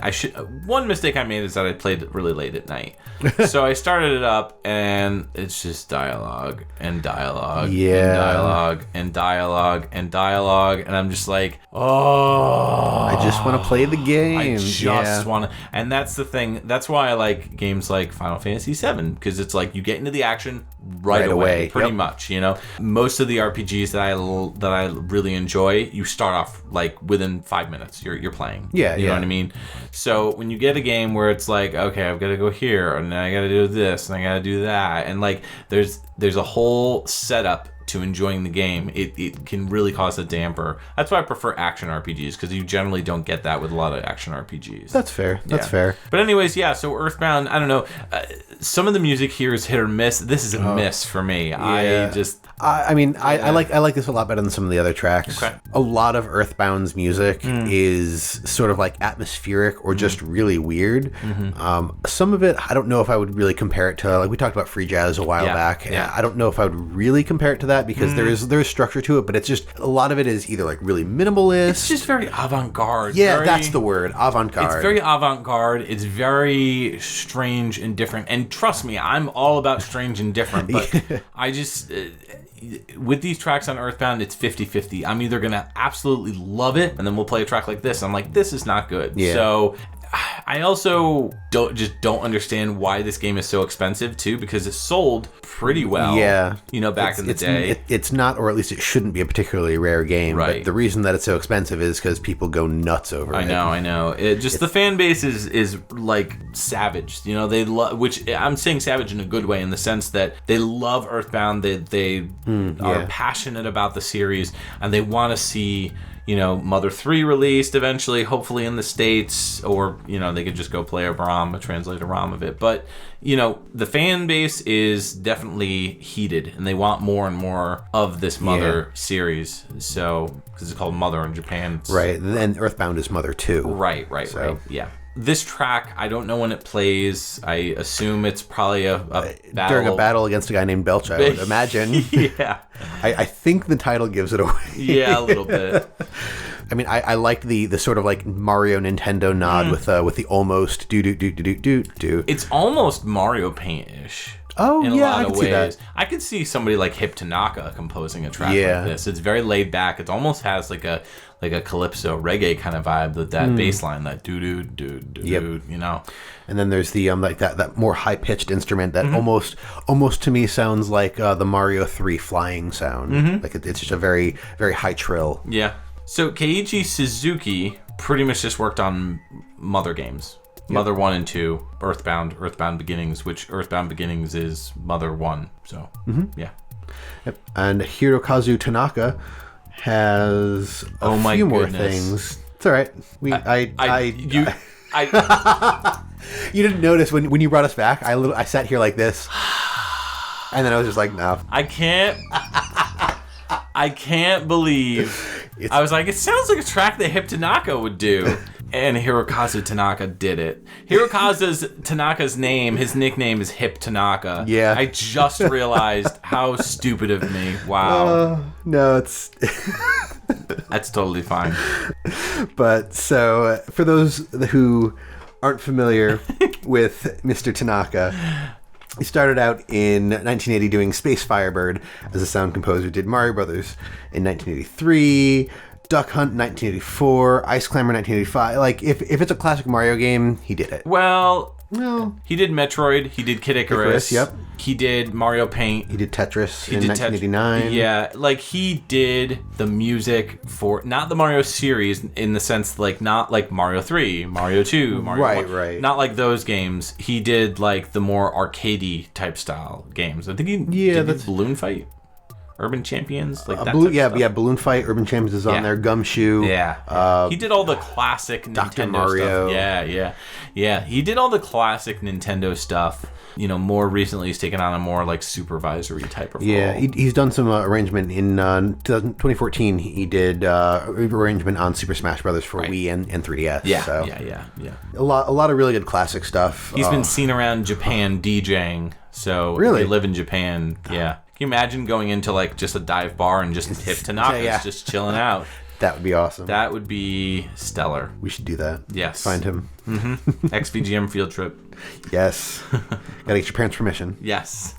one mistake I made is that I played it really late at night. So I started it up, and it's just dialogue, and dialogue, and dialogue, and dialogue, and dialogue, and I'm just like, oh. I just want to play the game. I just want to, and that's the thing. That's why I like games like Final Fantasy VII, because it's like you get into the action right away, pretty much, Most of the RPGs that I really enjoy, you start off like within 5 minutes you're playing. You know what I mean? So when you get a game where it's like, okay, I've got to go here and then I got to do this and I got to do that, and like there's a whole setup to enjoying the game, it can really cause a damper. That's why I prefer action RPGs, because you generally don't get that with a lot of action RPGs. That's fair. That's fair. But anyways, so Earthbound, I don't know. Some of the music here is hit or miss. This is a miss for me. Yeah. I like this a lot better than some of the other tracks. Okay. A lot of Earthbound's music is sort of like atmospheric or just really weird. Some of it, I don't know if I would really compare it to, like we talked about free jazz a while back. I don't know if I would really compare it to that, because there's structure to it, but it's just, a lot of it is either like really minimalist. It's just very avant-garde. Yeah, that's the word, avant-garde. It's very avant-garde. It's very strange and different. And trust me, I'm all about strange and different, but I just... with these tracks on Earthbound, it's 50-50. I'm either going to absolutely love it, and then we'll play a track like this. I'm like, this is not good. Yeah. So I also don't understand why this game is so expensive, too, because it sold pretty well. Yeah. Back in the day. It's not, or at least it shouldn't be, a particularly rare game. Right. But the reason that it's so expensive is because people go nuts over it. I know. The fan base is like savage. They love, which I'm saying savage in a good way, in the sense that they love Earthbound. They are passionate about the series, and they want to see Mother 3 released eventually, hopefully in the States, or, they could just go play translate a ROM of it. But, the fan base is definitely heated, and they want more and more of this Mother series. So, because it's called Mother in Japan. Right, and Earthbound is Mother 2. Right, yeah. This track, I don't know when it plays. I assume it's probably a battle. During a battle against a guy named Belch, I would imagine. Yeah. I think the title gives it away. Yeah, a little bit. I mean, I liked the sort of like Mario Nintendo nod with the almost do. It's almost Mario Paint-ish. Oh, in a yeah, lot I of can ways. see that. I could see somebody like Hip Tanaka composing a track like this. It's very laid back. It almost has like a calypso reggae kind of vibe with that bass line, that do. And then there's the like that more high pitched instrument that almost to me sounds like the Mario 3 flying sound. Like it's just a very, very high trill. Yeah. So Keiichi Suzuki pretty much just worked on Mother games. Mother 1 and 2, Earthbound Beginnings, which Earthbound Beginnings is Mother 1. So, yeah. Yep. And Hirokazu Tanaka has a few more things. It's all right. You didn't notice when you brought us back. I sat here like this, and then I was just like, no. I can't believe. I was like, it sounds like a track that Hip Tanaka would do. And Hirokazu Tanaka did it. Tanaka's name, his nickname is Hip Tanaka. Yeah. I just realized how stupid of me. Wow. No, it's... That's totally fine. But so, for those who aren't familiar with Mr. Tanaka, he started out in 1980 doing Space Firebird as a sound composer, did Mario Brothers in 1983... Duck Hunt 1984, Ice Climber 1985. Like, if it's a classic Mario game, he did it. Well, he did Metroid, he did Kid Icarus. Yep. He did Mario Paint. He did Tetris in 1989. Yeah, like he did the music for, not the Mario series in the sense, like, not like Mario 3, Mario 2, Mario 1. Right. Not like those games. He did like the more arcadey type style games. I think he did Balloon Fight. Urban Champions, like that Balloon Fight, Urban Champions is on there. Gumshoe, he did all the classic Nintendo Dr. Mario stuff. Yeah. He did all the classic Nintendo stuff. You know, more recently he's taken on a more like supervisory type of role. Yeah, he's done some arrangement in 2014. He did arrangement on Super Smash Brothers for Wii and 3DS. Yeah. A lot of really good classic stuff. He's been seen around Japan DJing. So really, if you live in Japan, yeah. Can you imagine going into like just a dive bar and just Hip Tanaka's just chilling out? That would be awesome. That would be stellar. We should do that. Yes. Find him. Mm-hmm. XVGM field trip. Yes. Gotta get your parents' permission. Yes.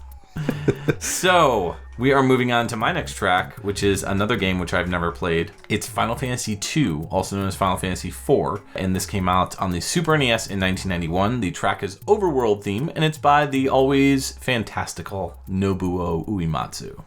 So, we are moving on to my next track, which is another game which I've never played. It's Final Fantasy II, also known as Final Fantasy IV, and this came out on the Super NES in 1991. The track is Overworld Theme, and it's by the always fantastical Nobuo Uematsu.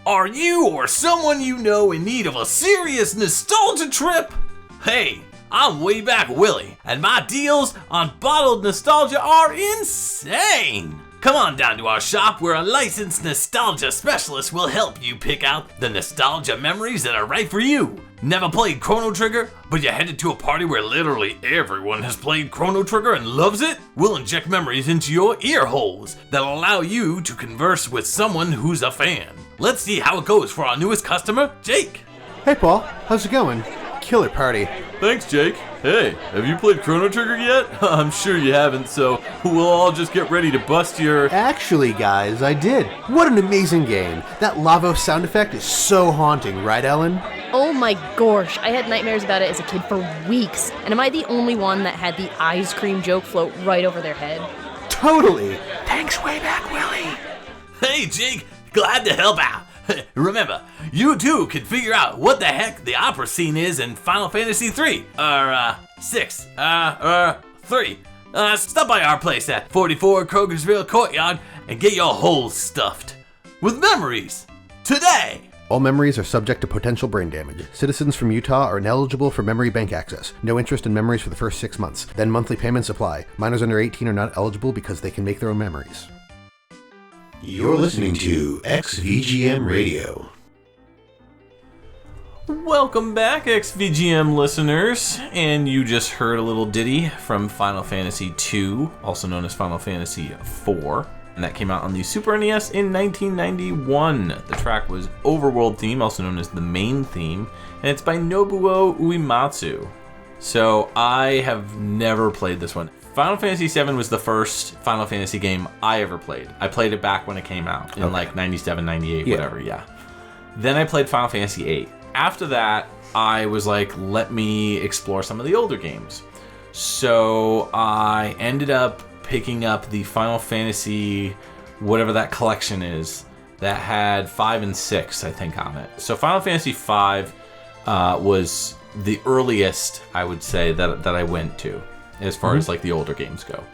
Are you or someone you know in need of a serious nostalgia trip? Hey, I'm Way Back Willie, and my deals on bottled nostalgia are insane! Come on down to our shop where a licensed nostalgia specialist will help you pick out the nostalgia memories that are right for you. Never played Chrono Trigger, but you're headed to a party where literally everyone has played Chrono Trigger and loves it? We'll inject memories into your ear holes that'll allow you to converse with someone who's a fan. Let's see how it goes for our newest customer, Jake. Hey, Paul. How's it going? Killer party. Thanks, Jake. Hey, have you played Chrono Trigger yet? I'm sure you haven't, so we'll all just get ready to bust your... Actually, guys, I did. What an amazing game. That lava sound effect is so haunting, right, Ellen? Oh my gosh, I had nightmares about it as a kid for weeks. And am I the only one that had the ice cream joke float right over their head? Totally. Thanks, Way Back Willie. Hey, Jake, glad to help out. Remember, you too can figure out what the heck the opera scene is in Final Fantasy 3, or 6, 3. Stop by our place at 44 Krogersville Courtyard and get your holes stuffed with memories today. All memories are subject to potential brain damage. Citizens from Utah are ineligible for memory bank access. No interest in memories for the first 6 months. Then monthly payments apply. Minors under 18 are not eligible because they can make their own memories. You're listening to XVGM Radio. Welcome back, XVGM listeners, and you just heard a little ditty from Final Fantasy II, also known as Final Fantasy IV, and that came out on the Super NES in 1991. The track was Overworld Theme, also known as the main theme, and it's by Nobuo Uematsu. So I have never played this one. Final Fantasy VII was the first Final Fantasy game I ever played. I played it back when it came out in like 97, 98, whatever, yeah. Then I played Final Fantasy VIII. After that, I was like, let me explore some of the older games. So I ended up picking up the Final Fantasy, whatever that collection is, that had 5 and 6, I think, on it. So Final Fantasy V was the earliest, I would say, that I went to, as far as like the older games go.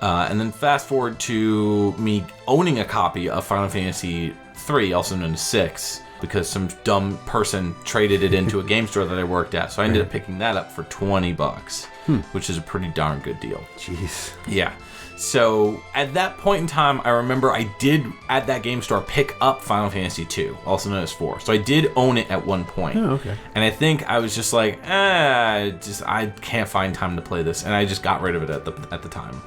And then fast forward to me owning a copy of Final Fantasy III, also known as 6, because some dumb person traded it into a game store that I worked at. So I ended up picking that up for $20, which is a pretty darn good deal. Jeez. Yeah. So at that point in time, I remember I did, at that game store, pick up Final Fantasy II, also known as 4. So I did own it at one point. Oh, okay. And I think I was just like, I can't find time to play this. And I just got rid of it at the time.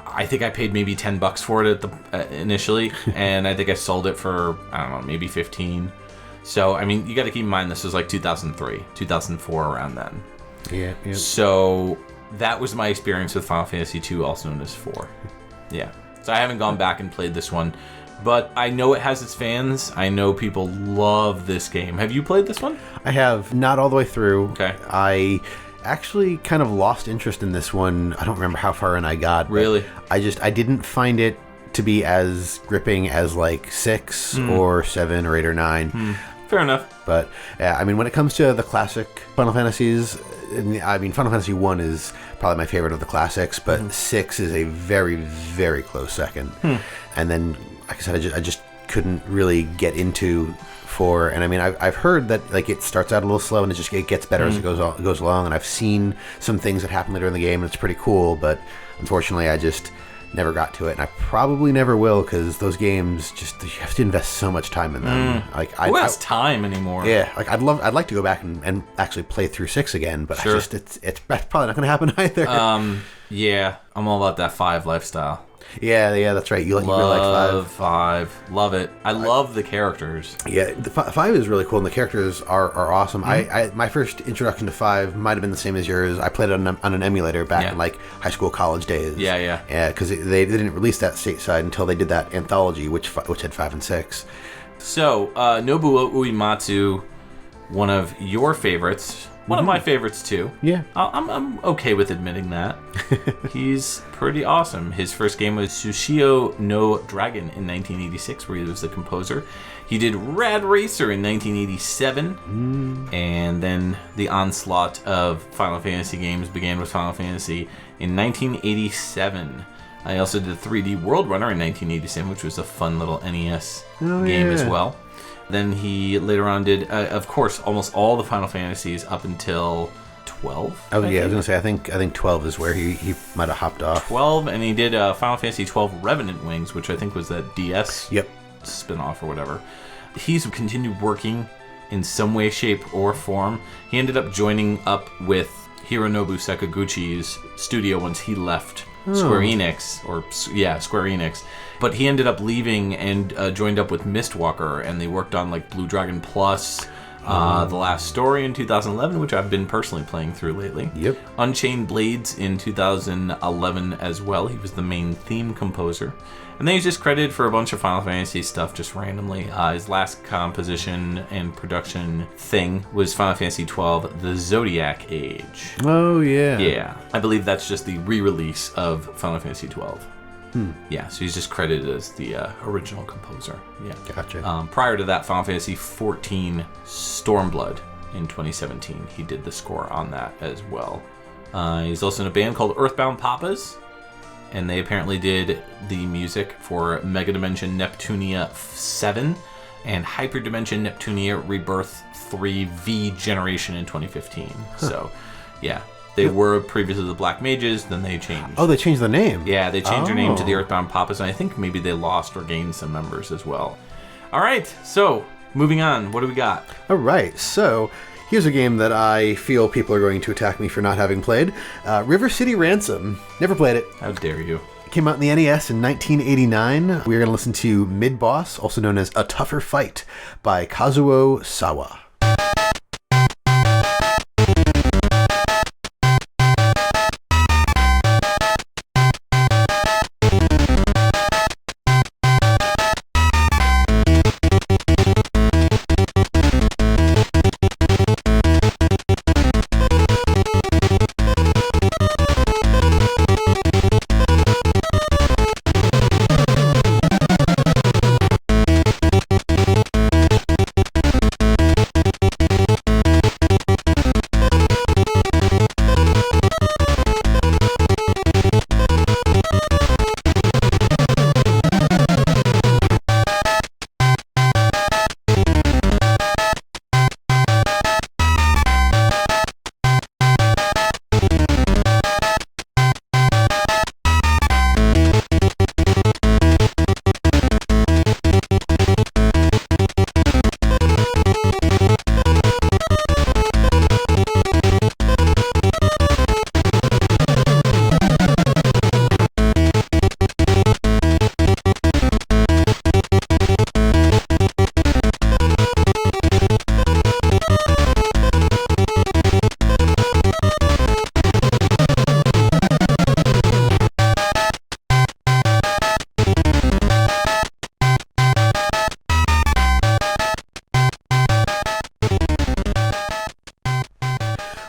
I think I paid maybe $10 for it initially. And I think I sold it for, I don't know, maybe 15. So, I mean, you got to keep in mind, this was like 2003, 2004, around then. Yeah. So that was my experience with Final Fantasy II, also known as 4. Yeah. So I haven't gone back and played this one, but I know it has its fans. I know people love this game. Have you played this one? I have, not all the way through. Okay. I actually kind of lost interest in this one. I don't remember how far in I got. Really? I didn't find it to be as gripping as like 6 or 7 or 8 or 9. Fair enough. But I mean, when it comes to the classic Final Fantasies, I mean, Final Fantasy 1 is probably my favorite of the classics, but 6 is a very, very close second. And then, like I said, I just couldn't really get into 4. And I mean, I've heard that like it starts out a little slow and it gets better as it goes along. And I've seen some things that happen later in the game, and it's pretty cool. But unfortunately, I just never got to it, and I probably never will, because those games you have to invest so much time in them. Like, Who has time anymore? Yeah, like I'd like to go back and actually play through 6 again, but Sure. it's probably not going to happen either. Yeah, I'm all about that 5 lifestyle. Yeah, that's right. You really like 5. 5. Love it. I love the characters. Yeah, the 5 is really cool, and the characters are awesome. I my first introduction to 5 might have been the same as yours. I played it on an emulator back in like high school, college days. Yeah. Yeah, because they didn't release that stateside until they did that anthology, which had 5 and 6. So, Nobuo Uematsu, one of your favorites. One of my favorites, too. Yeah. I'm okay with admitting that. He's pretty awesome. His first game was Tsushio no Dragon in 1986, where he was the composer. He did Rad Racer in 1987. And then the onslaught of Final Fantasy games began with Final Fantasy in 1987. I also did 3D World Runner in 1987, which was a fun little NES game as well. Then he later on did, of course, almost all the Final Fantasies up until 12. Oh, yeah, I was going to say, I think 12 is where he might have hopped off. 12, and he did Final Fantasy 12 Revenant Wings, which I think was that DS spin-off or whatever. He's continued working in some way, shape, or form. He ended up joining up with Hironobu Sakaguchi's studio once he left Square Enix. Square Enix. But he ended up leaving and joined up with Mistwalker, and they worked on like Blue Dragon Plus, The Last Story in 2011, which I've been personally playing through lately. Yep. Unchained Blades in 2011 as well. He was the main theme composer. And then he's just credited for a bunch of Final Fantasy stuff just randomly. His last composition and production thing was Final Fantasy XII, The Zodiac Age. Oh, yeah. Yeah. I believe that's just the re-release of Final Fantasy XII. Yeah, so he's just credited as the original composer. Yeah. Gotcha. Prior to that, Final Fantasy XIV Stormblood in 2017. He did the score on that as well. He's also in a band called Earthbound Papas. And they apparently did the music for Mega Dimension Neptunia 7 and Hyperdimension Neptunia Rebirth 3 V Generation in 2015. So, yeah. They were previously the Black Mages, then they changed. Oh, they changed the name. Yeah, they changed their name to the Earthbound Papas, and I think maybe they lost or gained some members as well. All right, so moving on. What do we got? All right, so here's a game that I feel people are going to attack me for not having played. River City Ransom. Never played it. How dare you? It came out in the NES in 1989. We're going to listen to Mid-Boss, also known as A Tougher Fight, by Kazuo Sawa.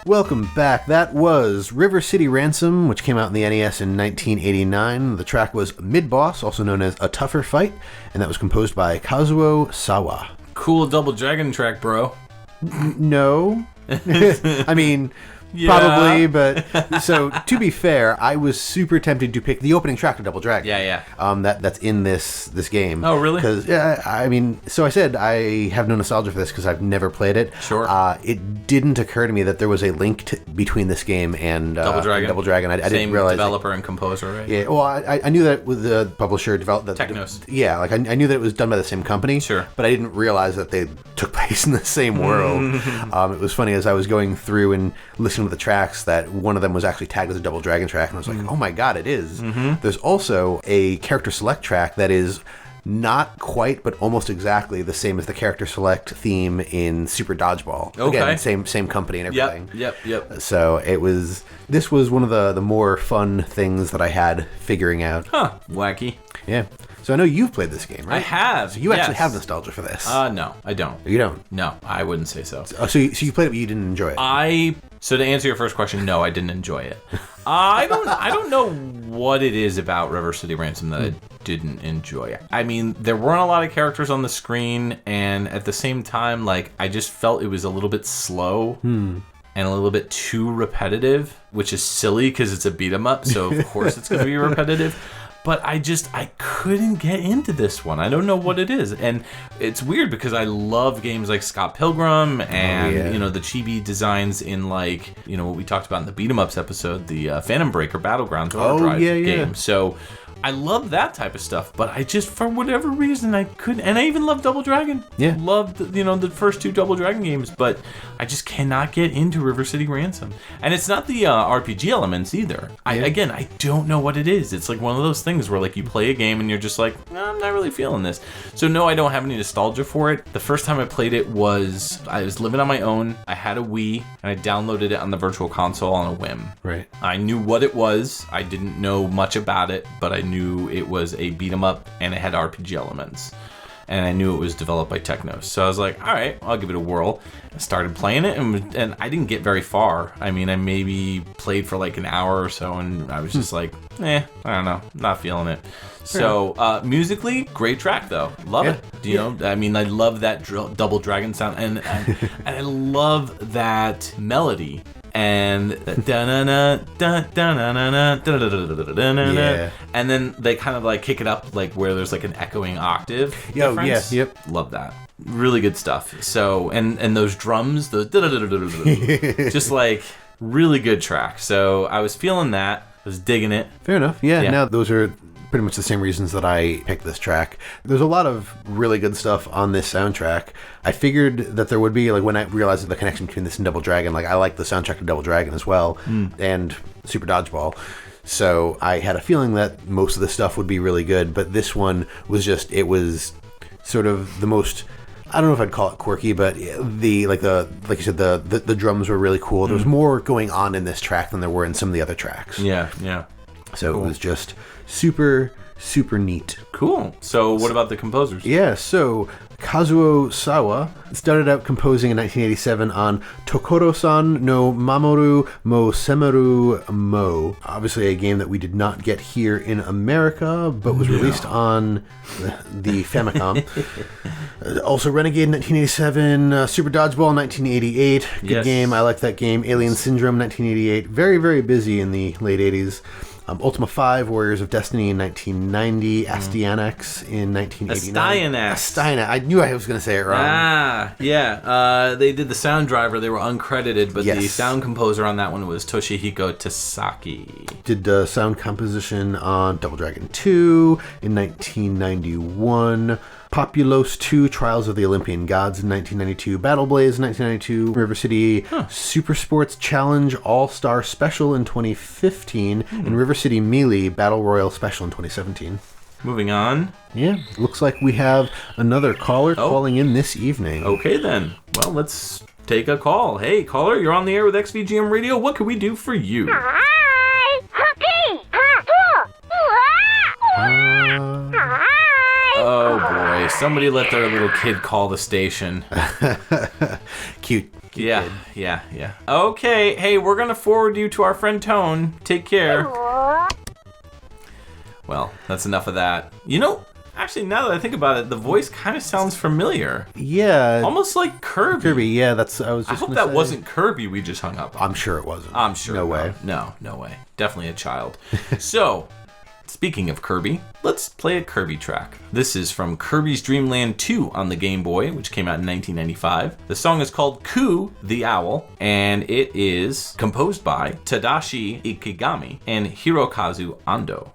Welcome back. That was River City Ransom, which came out in the NES in 1989. The track was Mid-Boss, also known as A Tougher Fight, and that was composed by Kazuo Sawa. Cool Double Dragon track, bro. No. I mean, probably, but so to be fair, I was super tempted to pick the opening track of Double Dragon. Yeah. That's in this game. Oh, really? Because I mean, so I said I have no nostalgia for this because I've never played it. Sure. It didn't occur to me that there was a link between this game and Double Dragon. I didn't realize. Same developer and composer, right? Yeah. Well, I knew that with the publisher developed Technos. Yeah, like I knew that it was done by the same company. Sure. But I didn't realize that they took place in the same world. It was funny as I was going through and listening to the tracks that one of them was actually tagged as a Double Dragon track, and I was like, oh my god, it is. There's also a character select track that is not quite, but almost exactly the same as the character select theme in Super Dodgeball. Okay. Again, same company and everything. Yep. So this was one of the more fun things that I had figuring out. Huh. Wacky. Yeah. So I know you've played this game, right? I have. So you actually have nostalgia for this. No, I don't. You don't? No, I wouldn't say so. So you played it, but you didn't enjoy it. So to answer your first question, no, I didn't enjoy it. I don't know what it is about River City Ransom that I didn't enjoy. I mean, there weren't a lot of characters on the screen, and at the same time, like, I just felt it was a little bit slow and a little bit too repetitive, which is silly because it's a beat 'em up, so of course it's going to be repetitive. but I couldn't get into this one. I don't know what it is. And it's weird because I love games like Scott Pilgrim and, you know, the chibi designs in, like, you know, what we talked about in the Beat 'em Ups episode, the Phantom Breaker Battlegrounds Overdrive game. So I love that type of stuff, but I just, for whatever reason, I couldn't. And I even love Double Dragon. Yeah. Loved, you know, the first 2 Double Dragon games, but I just cannot get into River City Ransom. And it's not the RPG elements either. Again, I don't know what it is. It's like one of those things where, like, you play a game and you're just like, I'm not really feeling this. So no, I don't have any nostalgia for it. The first time I played it was, I was living on my own. I had a Wii, and I downloaded it on the Virtual Console on a whim. Right. I knew what it was. I didn't know much about it, but I knew it was a beat 'em up and it had RPG elements. And I knew it was developed by Teknos. So I was like, all right, I'll give it a whirl. I started playing it, and I didn't get very far. I mean, I maybe played for like an hour or so, and I was just like, I don't know, not feeling it. So musically, great track though. Love it. You know, I mean, I love that Double Dragon sound, and I love that melody. And and then they kind of like kick it up, like where there's like an echoing octave difference. Love that. Really good stuff. So and those drums, the just like really good track. So I was feeling that. I was digging it. Fair enough. Yeah. Now those are pretty much the same reasons that I picked this track. There's a lot of really good stuff on this soundtrack. I figured that there would be, like, when I realized the connection between this and Double Dragon, like, I like the soundtrack of Double Dragon as well, and Super Dodgeball. So I had a feeling that most of the stuff would be really good, but this one was just, it was sort of the most, I don't know if I'd call it quirky, but like you said, the drums were really cool. There was more going on in this track than there were in some of the other tracks. Yeah. So It was just super, super neat. Cool. So what about the composers? Yeah, so Kazuo Sawa started out composing in 1987 on Tokoro-san no Mamoru mo Semaru mo. Obviously a game that we did not get here in America, but was released on the Famicom. Also Renegade in 1987, Super Dodgeball in 1988. Good game, I like that game. Alien Syndrome 1988. Very, very busy in the late 80s. Ultima 5, Warriors of Destiny in 1990, Astyanax in 1989. Astyanax. I knew I was going to say it wrong. They did the sound driver. They were uncredited, but the sound composer on that one was Toshihiko Tasaki. Did sound composition on Double Dragon 2 in 1991. Populos 2, Trials of the Olympian Gods in 1992, Battle Blaze in 1992, River City Super Sports Challenge All-Star Special in 2015, and River City Melee Battle Royale Special in 2017. Moving on. Yeah, looks like we have another caller calling in this evening. Okay then. Well, let's take a call. Hey, caller, you're on the air with XVGM Radio. What can we do for you? Hi. Oh boy, somebody let their little kid call the station. Cute. Yeah. Okay, hey, we're gonna forward you to our friend Tone. Take care. Well, that's enough of that. You know, actually, now that I think about it, the voice kind of sounds familiar. Yeah. Almost like Kirby. Yeah, that's, I was just I hope that wasn't Kirby we just hung up on. I'm sure it wasn't. I'm sure. No way. No way. Definitely a child. So, speaking of Kirby, let's play a Kirby track. This is from Kirby's Dream Land 2 on the Game Boy, which came out in 1995. The song is called Ku the Owl, and it is composed by Tadashi Ikigami and Hirokazu Ando.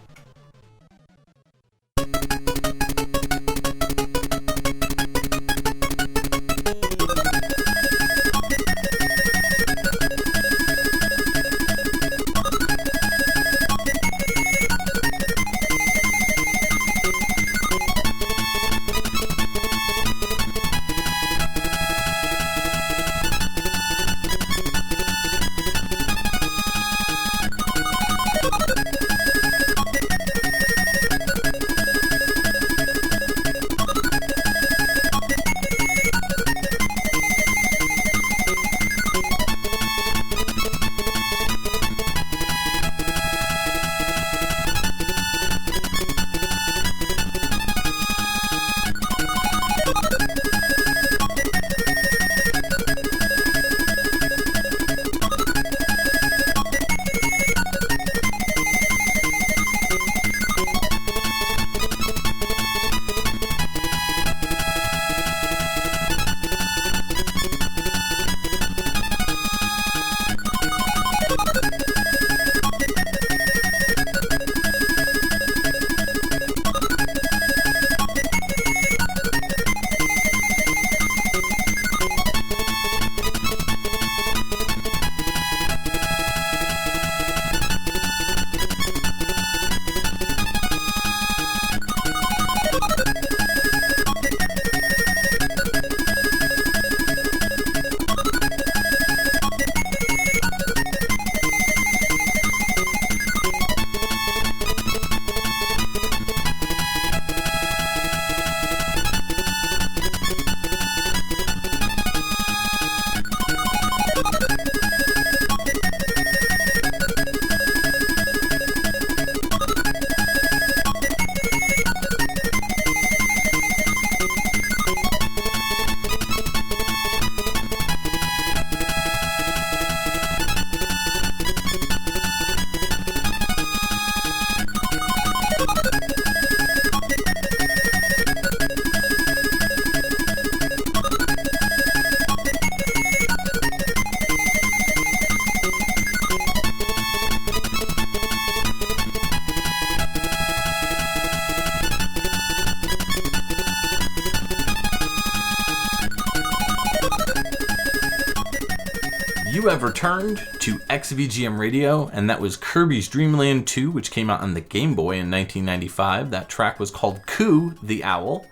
You have returned to XVGM Radio, and that was Kirby's Dream Land 2, which came out on the Game Boy in 1995. That track was called Ku, the Owl,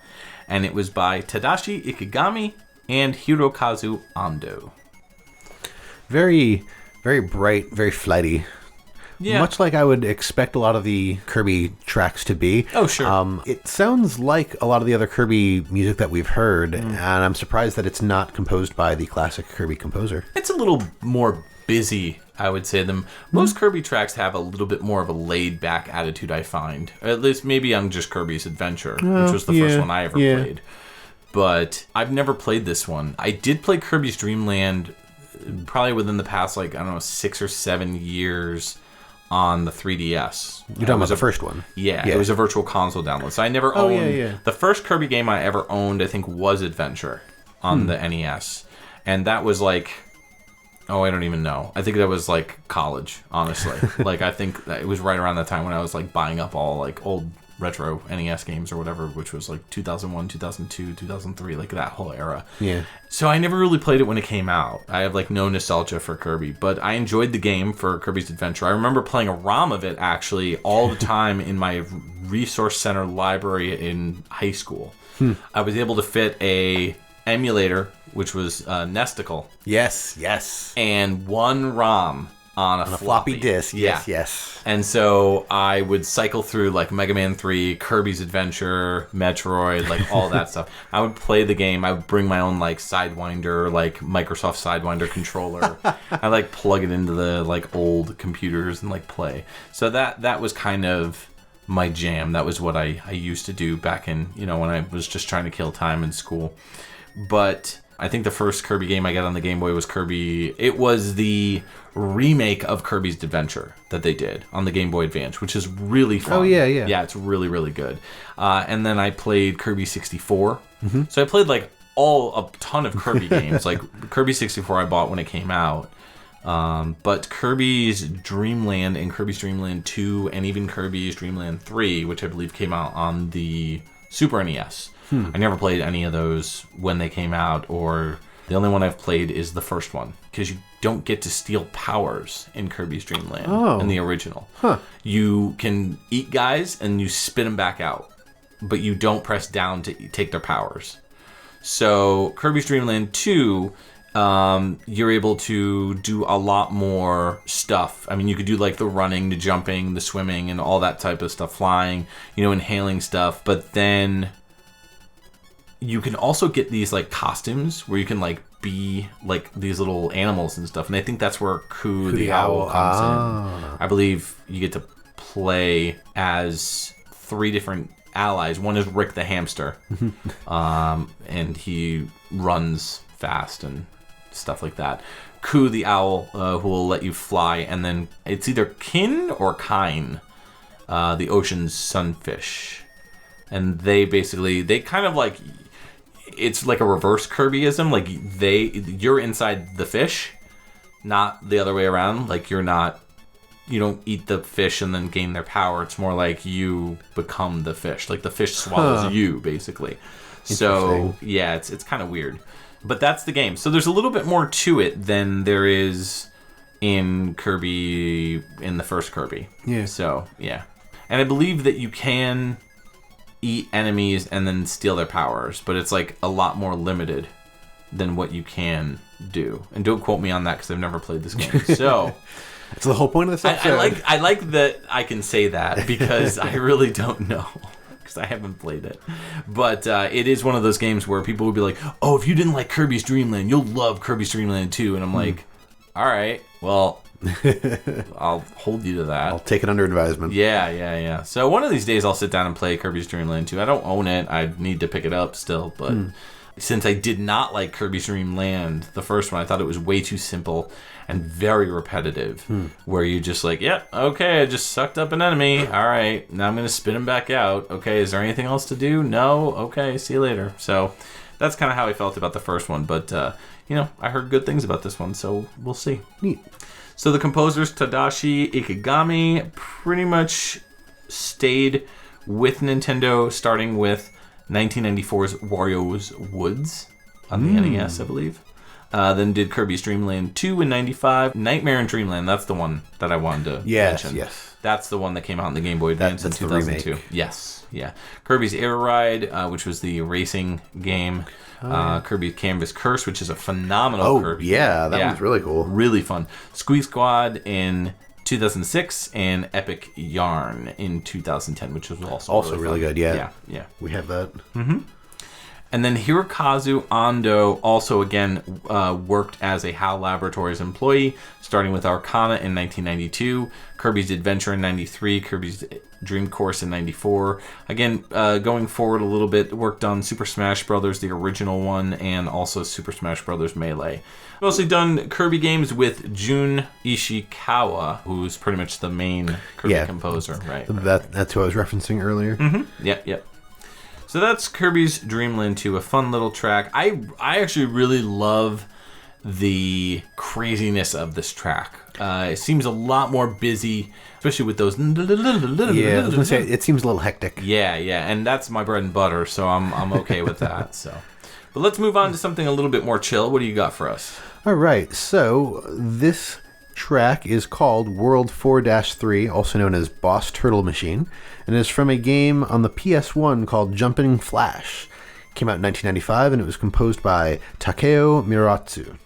and it was by Tadashi Ikegami and Hirokazu Ando. Very, very bright, very flighty. Yeah. Much like I would expect a lot of the Kirby tracks to be. Oh, sure. It sounds like a lot of the other Kirby music that we've heard, and I'm surprised that it's not composed by the classic Kirby composer. It's a little more busy, I would say. Most Kirby tracks have a little bit more of a laid-back attitude, I find. At least maybe on just Kirby's Adventure, which was the first one I ever played. But I've never played this one. I did play Kirby's Dream Land probably within the past, 6 or 7 years on the 3DS. You're talking about the first one? Yeah, it was a virtual console download. So I never owned... The first Kirby game I ever owned, I think, was Adventure on the NES. And that was I don't even know. I think that was college, honestly. I think that it was right around that time when I was buying up all old retro NES games or whatever, which was 2001, 2002, 2003, that whole era. Yeah. So I never really played it when it came out. I have no nostalgia for Kirby, but I enjoyed the game for Kirby's Adventure. I remember playing a ROM of it actually all the time in my resource center library in high school. I was able to fit a emulator, which was Nesticle. Yes. And one ROM on a floppy disk. Yes. And so I would cycle through Mega Man 3, Kirby's Adventure, Metroid, all that stuff. I would play the game. I would bring my own Sidewinder, Microsoft Sidewinder controller. I plug it into the old computers and play. So that was kind of my jam. That was what I used to do back in, when I was just trying to kill time in school. But I think the first Kirby game I got on the Game Boy was Kirby. It was the remake of Kirby's Adventure that they did on the Game Boy Advance, which is really fun. Oh, yeah. Yeah, it's really, really good. And then I played Kirby 64. So I played a ton of Kirby games. Kirby 64 I bought when it came out. But Kirby's Dream Land and Kirby's Dream Land 2 and even Kirby's Dream Land 3, which I believe came out on the Super NES. I never played any of those when they came out, or the only one I've played is the first one, because you don't get to steal powers in Kirby's Dream Land in the original. You can eat guys and you spit them back out, but you don't press down to take their powers. So Kirby's Dream Land 2, you're able to do a lot more stuff. I mean, you could do the running, the jumping, the swimming, and all that type of stuff, flying, inhaling stuff, but then you can also get these costumes where you can be these little animals and stuff, and I think that's where Ku the Owl comes in. I believe you get to play as 3 different allies. One is Rick the hamster, and he runs fast and stuff like that. Ku the Owl, who will let you fly, and then it's either Kin or Kine, the ocean's sunfish, and they kind of it's a reverse Kirbyism. You're inside the fish, not the other way around. You don't eat the fish and then gain their power. It's more you become the fish. The fish swallows you, basically. So yeah, it's kind of weird. But that's the game. So there's a little bit more to it than there is in Kirby, in the first Kirby. Yeah. So yeah, and I believe that you can eat enemies and then steal their powers, but it's a lot more limited than what you can do. And don't quote me on that because I've never played this game. So it's the whole point of this episode. I like that I can say that because I really don't know, because I haven't played it. But it is one of those games where people will be like, oh, if you didn't like Kirby's Dream Land, you'll love Kirby's Dream Land 2. And I'm like, all right, well, I'll hold you to that. I'll take it under advisement. Yeah. So one of these days I'll sit down and play Kirby's Dream Land 2. I don't own it. I need to pick it up still. But since I did not like Kirby's Dream Land, the first one, I thought it was way too simple and very repetitive. Where you just okay, I just sucked up an enemy. All right, now I'm going to spit him back out. Okay, is there anything else to do? No? Okay, see you later. So that's kind of how I felt about the first one. But, I heard good things about this one, so we'll see. Neat. So the composers, Tadashi Ikegami, pretty much stayed with Nintendo, starting with 1994's Wario's Woods on the NES, I believe. Then did Kirby's Dream Land 2 in 95. Nightmare in Dreamland, that's the one that I wanted to mention. Yes. That's the one that came out on the Game Boy Advance in that's the 2002. remake. Yes, yeah. Kirby's Air Ride, which was the racing game. Kirby's Canvas Curse, which is a phenomenal Kirby. Yeah, that one's really cool. Really fun. Squeeze Squad in 2006 and Epic Yarn in 2010, which was also really good. Yeah. We have that. And then Hirokazu Ando also again worked as a HAL Laboratories employee, starting with Arcana in 1992, Kirby's Adventure in 93, Kirby's Dream Course in 94. Again, going forward a little bit, worked on Super Smash Bros., the original one, and also Super Smash Bros. Melee. Mostly done Kirby games with Jun Ishikawa, who's pretty much the main Kirby composer. Right. That's who I was referencing earlier. Yep. So that's Kirby's Dream Land 2, a fun little track. I actually really love the craziness of this track. It seems a lot more busy, especially with those. Yeah, I was gonna say it seems a little hectic. Yeah, and that's my bread and butter, so I'm okay with that. So, but let's move on to something a little bit more chill. What do you got for us? All right, so this track is called World 4-3, also known as Boss Turtle Machine, and is from a game on the PS1 called Jumping Flash. It came out in 1995, and it was composed by Takeo Miratsu.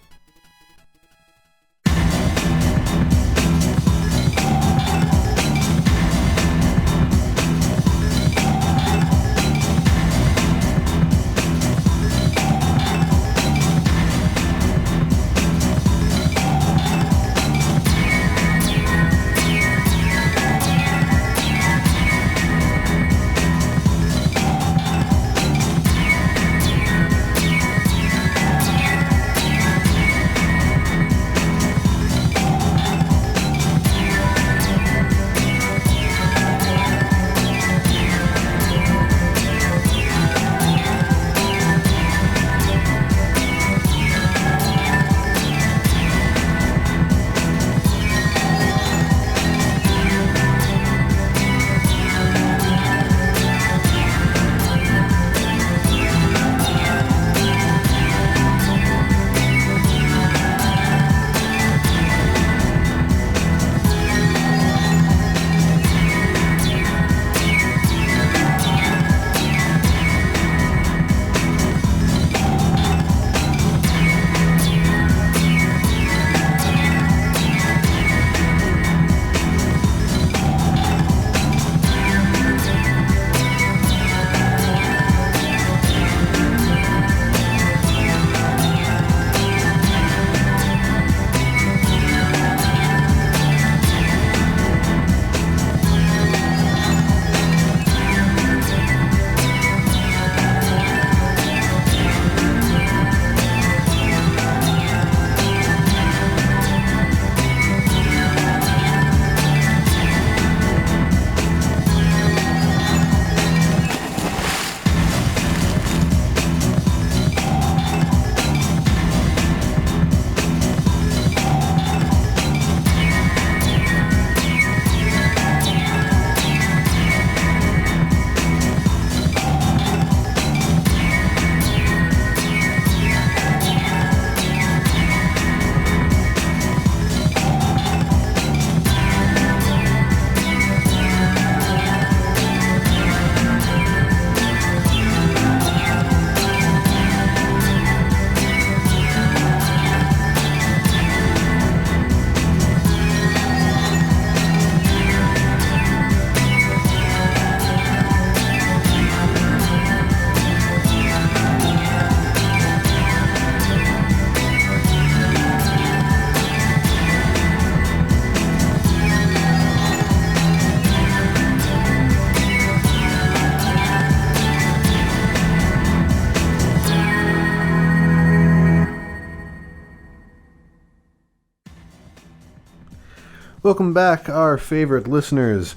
Welcome back, our favorite listeners.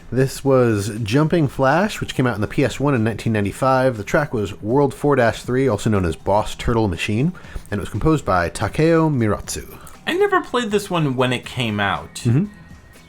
This was Jumping Flash, which came out on the PS1 in 1995. The track was World 4-3, also known as Boss Turtle Machine, and it was composed by Takeo Miratsu. I never played this one when it came out,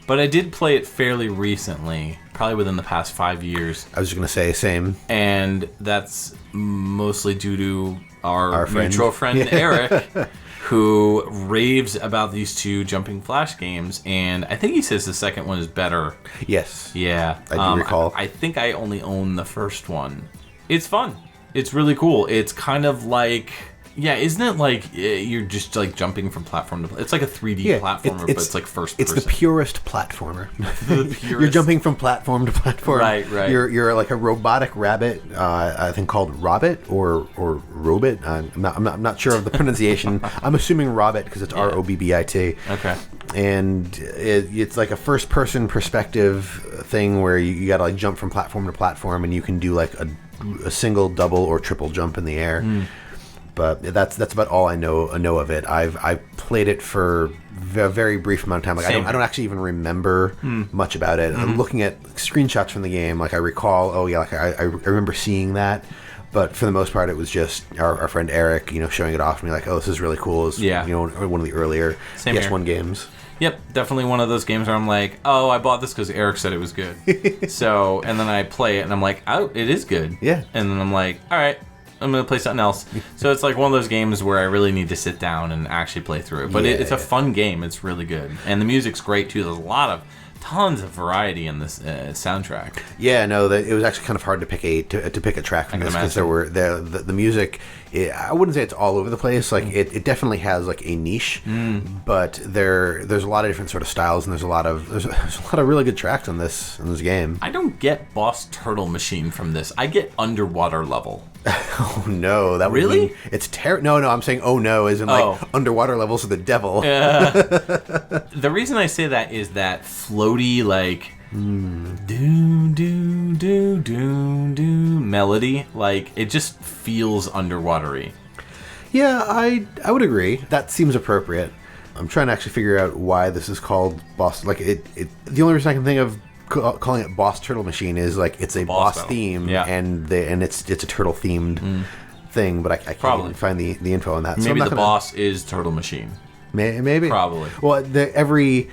but I did play it fairly recently, probably within the past 5 years. I was just going to say, same. And that's mostly due to our mutual friend Eric. who raves about these two jumping flash games, and I think he says the second one is better. Yes. Yeah. I do recall. I think I only own the first one. It's fun. It's really cool. It's kind of like... Yeah, isn't it like you're just like jumping from platform to... It's like a 3D platformer, but it's like first person. It's the purest platformer. The purest. You're jumping from platform to platform. Right. You're like a robotic rabbit, I think called Robbit or Robit. I'm not sure of the pronunciation. I'm assuming Robbit because it's Robbit. Okay. And it's like a first person perspective thing where you got to like jump from platform to platform, and you can do like a single, double, or triple jump in the air. But that's about all I know of it. I've played it for a very brief amount of time. Like I don't actually even remember much about it. I'm looking at screenshots from the game. Like I recall, I remember seeing that. But for the most part, it was just our friend Eric, showing it off to me like, oh, this is really cool. It's, one of the earlier PS1 games. Yep, definitely one of those games where I'm like, oh, I bought this because Eric said it was good. And then I play it and I'm like, oh, it is good. Yeah. And then I'm like, all right, I'm going to play something else. So it's like one of those games where I really need to sit down and actually play through it. But it's a fun game. It's really good. And the music's great, too. There's tons of variety in this soundtrack. Yeah, no, it was actually kind of hard to pick a track from this because there were the music. I wouldn't say it's all over the place. Like it definitely has like a niche, but there's a lot of different sort of styles, and there's a lot of really good tracks in this game. I don't get Boss Turtle Machine from this. I get Underwater Level. Oh no, that would really? mean it's terrible. No, I'm saying oh no, as in like underwater levels of the devil. The reason I say that is that floaty like do do do do do melody, like it just feels underwatery. Yeah, I would agree. That seems appropriate. I'm trying to actually figure out why this is called Boss. Like the only reason I can think of calling it Boss Turtle Machine is like it's a boss theme, and it's a turtle themed thing, but I can't even find the info on that. Maybe so boss is Turtle Machine. Maybe. Probably. Well, every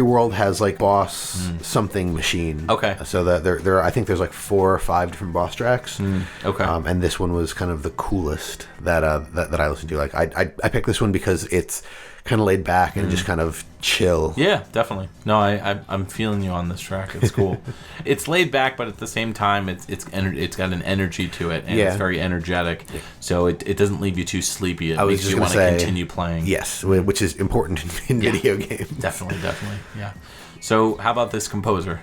world has like boss something machine. Okay. So that there I think there's like 4 or 5 different boss tracks. Okay. And this one was kind of the coolest that I listened to. Like I picked this one because it's kind of laid back and just kind of chill. Yeah, definitely. No, I'm feeling you on this track. It's cool. It's laid back, but at the same time, it's got an energy to it, and it's very energetic. Yeah. So it doesn't leave you too sleepy. It makes you want to continue playing. Yes, which is important in video games. Definitely. Yeah. So how about this composer?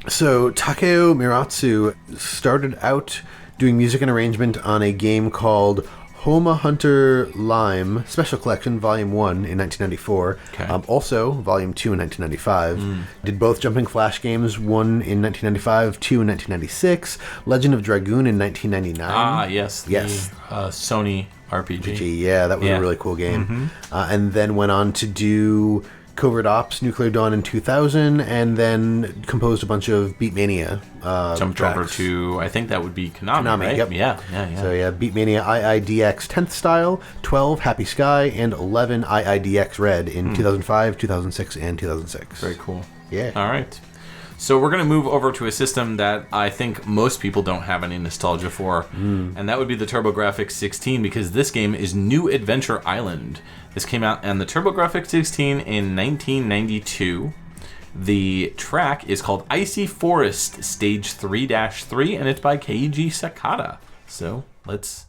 So Takeo Miratsu started out doing music and arrangement on a game called Homa Hunter Lime Special Collection Volume 1 in 1994. Okay. Also, Volume 2 in 1995. Did both Jumping Flash games, one in 1995, 2 in 1996. Legend of Dragoon in 1999. Ah, yes. The Sony RPG. Yeah, that was a really cool game. And then went on to do Covert Ops, Nuclear Dawn in 2000, and then composed a bunch of Beatmania Jumped tracks. over to, I think that would be Konami, right? Yep. Yeah. So Beatmania IIDX 10th Style, 12 Happy Sky, and 11 IIDX Red in 2005, 2006, and 2006. Very cool. Yeah. All right. So we're going to move over to a system that I think most people don't have any nostalgia for, and that would be the TurboGrafx 16, because this game is New Adventure Island. This came out on the TurboGrafx 16 in 1992. The track is called Icy Forest Stage 3-3, and it's by Keiji Sakata. So let's...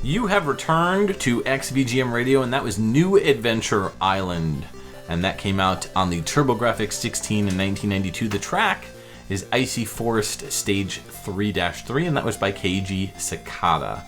You have returned to XVGM Radio, and that was New Adventure Island. And that came out on the TurboGrafx 16 in 1992. The track is Icy Forest Stage 3-3, and that was by Keiji Sakata.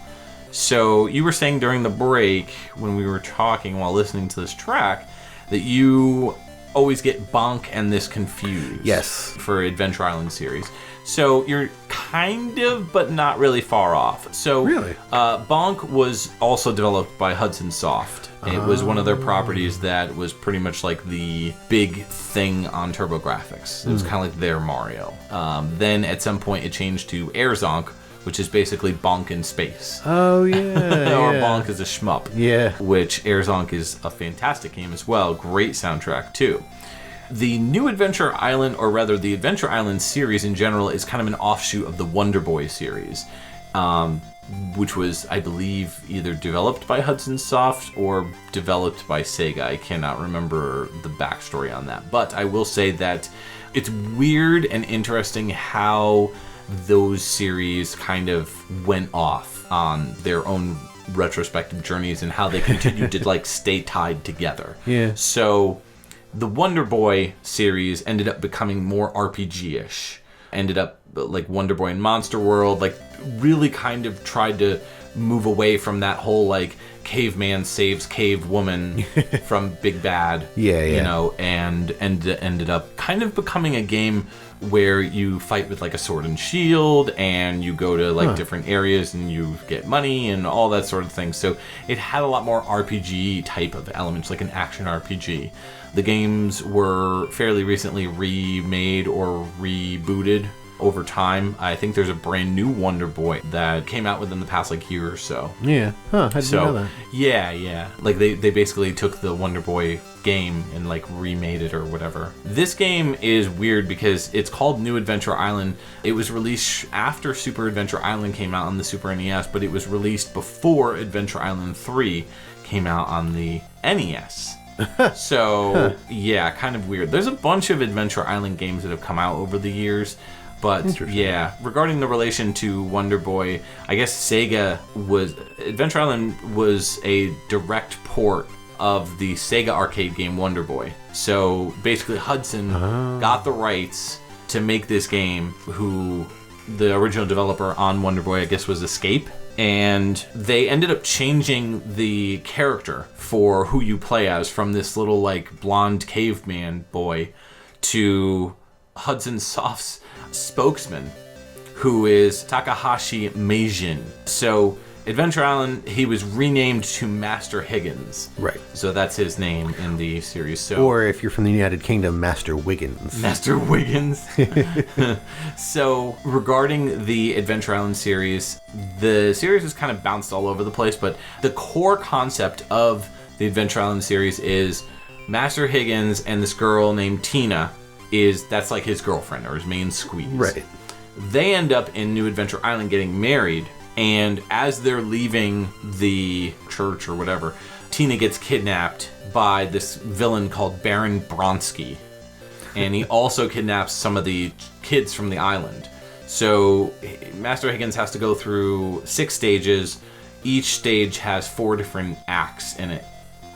So you were saying during the break, when we were talking while listening to this track, that you always get Bonk and this confused. Yes. For Adventure Island series. So you're kind of, but not really far off. So Really? Bonk was also developed by Hudson Soft. It was one of their properties that was pretty much like the big thing on TurboGrafx. It was kind of like their Mario. Then at some point it changed to Airzonk, which is basically Bonk in space. Oh, yeah. Or yeah. Bonk is a shmup. Yeah. Which Airzonk is a fantastic game as well. Great soundtrack too. The New Adventure Island, or rather the Adventure Island series in general, is kind of an offshoot of the Wonder Boy series, which was, I believe, either developed by Hudson Soft or developed by Sega. I cannot remember the backstory on that. But I will say that it's weird and interesting how those series kind of went off on their own retrospective journeys and how they continued to like stay tied together. Yeah. So the Wonder Boy series ended up becoming more RPG-ish. Ended up like Wonder Boy and Monster World, like really kind of tried to move away from that whole like caveman saves cave woman from Big Bad. Yeah. You know, and ended up kind of becoming a game where you fight with like a sword and shield and you go to like different areas and you get money and all that sort of thing. So it had a lot more RPG type of elements, like an action RPG. The games were fairly recently remade or rebooted over time. I think there's a brand new Wonder Boy that came out within the past like year or so. Yeah. Huh, I didn't know that. Yeah. Like they basically took the Wonder Boy game and like remade it or whatever. This game is weird because it's called New Adventure Island. It was released after Super Adventure Island came out on the Super NES, but it was released before Adventure Island 3 came out on the NES. So, yeah, kind of weird. There's a bunch of Adventure Island games that have come out over the years. But yeah, regarding the relation to Wonder Boy, I guess Adventure Island was a direct port of the Sega arcade game Wonder Boy. So basically Hudson got the rights to make this game, who the original developer on Wonder Boy I guess was Escape. And they ended up changing the character for who you play as from this little like blonde caveman boy to Hudson Soft's spokesman, who is Takahashi Meijin. So Adventure Island, he was renamed to Master Higgins. Right. So that's his name in the series. So Or if you're from the United Kingdom, Master Wiggins. Master Wiggins. So regarding the Adventure Island series, the series has kind of bounced all over the place, but the core concept of the Adventure Island series is Master Higgins and this girl named Tina that's like his girlfriend or his main squeeze. Right. They end up in New Adventure Island getting married, and as they're leaving the church or whatever, Tina gets kidnapped by this villain called Baron Bronsky. And he also kidnaps some of the kids from the island. So Master Higgins has to go through 6 stages. Each stage has 4 different acts in it.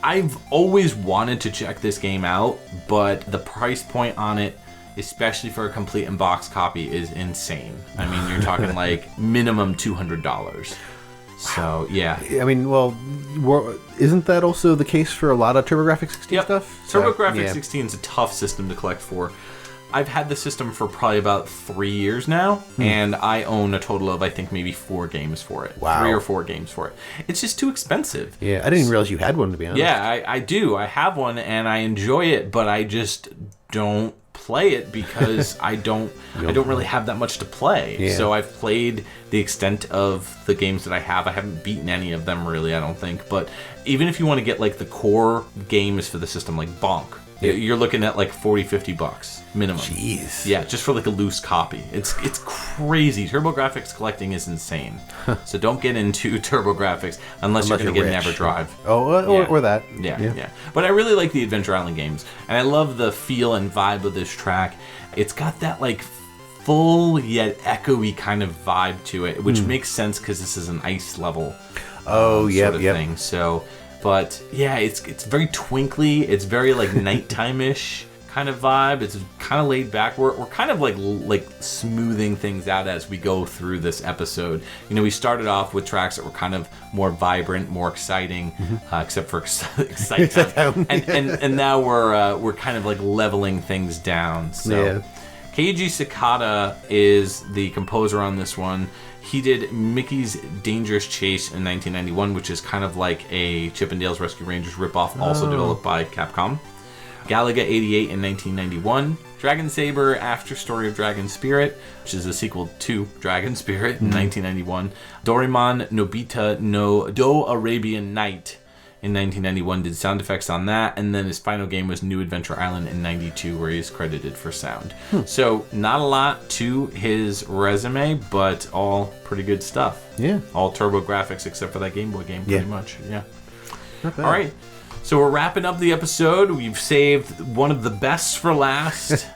I've always wanted to check this game out, but the price point on it, especially for a complete in-box copy, is insane. I mean, you're talking like minimum $200. So, yeah. I mean, well, isn't that also the case for a lot of TurboGrafx 16 stuff? TurboGrafx 16 is a tough system to collect for. I've had the system for probably about 3 years now, and I own a total of, I think, maybe 4 games for it. Wow. 3 or 4 games for it. It's just too expensive. Yeah, I didn't even realize you had one, to be honest. Yeah, I do. I have one, and I enjoy it, but I just don't play it because I don't really have that much to play. Yeah. So I've played the extent of the games that I have. I haven't beaten any of them, really, I don't think. But even if you want to get, like, the core games for the system, like Bonk, you're looking at like $40-$50 minimum. Jeez. Yeah, just for like a loose copy. It's crazy. TurboGrafx collecting is insane. So don't get into TurboGrafx unless you're going to get an EverDrive. Or that. Yeah. But I really like the Adventure Island games, and I love the feel and vibe of this track. It's got that like full yet echoey kind of vibe to it, which makes sense because this is an ice level sort of thing. So, but yeah, it's very twinkly. It's very like nighttime-ish kind of vibe. It's kind of laid back. We're kind of like smoothing things out as we go through this episode. You know, we started off with tracks that were kind of more vibrant, more exciting, except for Excite and now we're kind of like leveling things down. So Keiji Sakata is the composer on this one. He did Mickey's Dangerous Chase in 1991, which is kind of like a Chip 'n Dale's Rescue Rangers ripoff, also developed by Capcom. Galaga 88 in 1991. Dragon Saber After Story of Dragon Spirit, which is a sequel to Dragon Spirit in 1991. Doraemon Nobita no Do Arabian Night in 1991, did sound effects on that, and then his final game was New Adventure Island in 92, where he is credited for sound. So not a lot to his resume, but all pretty good stuff. Yeah. All turbo graphics except for that Game Boy game, pretty much. Yeah. Not bad. All right. So we're wrapping up the episode. We've saved one of the best for last.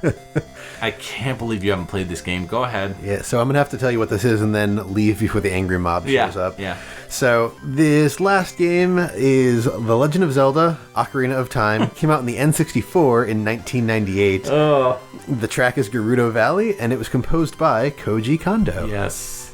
I can't believe you haven't played this game. Go ahead. Yeah, so I'm going to have to tell you what this is and then leave before the angry mob shows up. Yeah. So this last game is The Legend of Zelda Ocarina of Time. Came out in the N64 in 1998. Oh. The track is Gerudo Valley, and it was composed by Koji Kondo. Yes.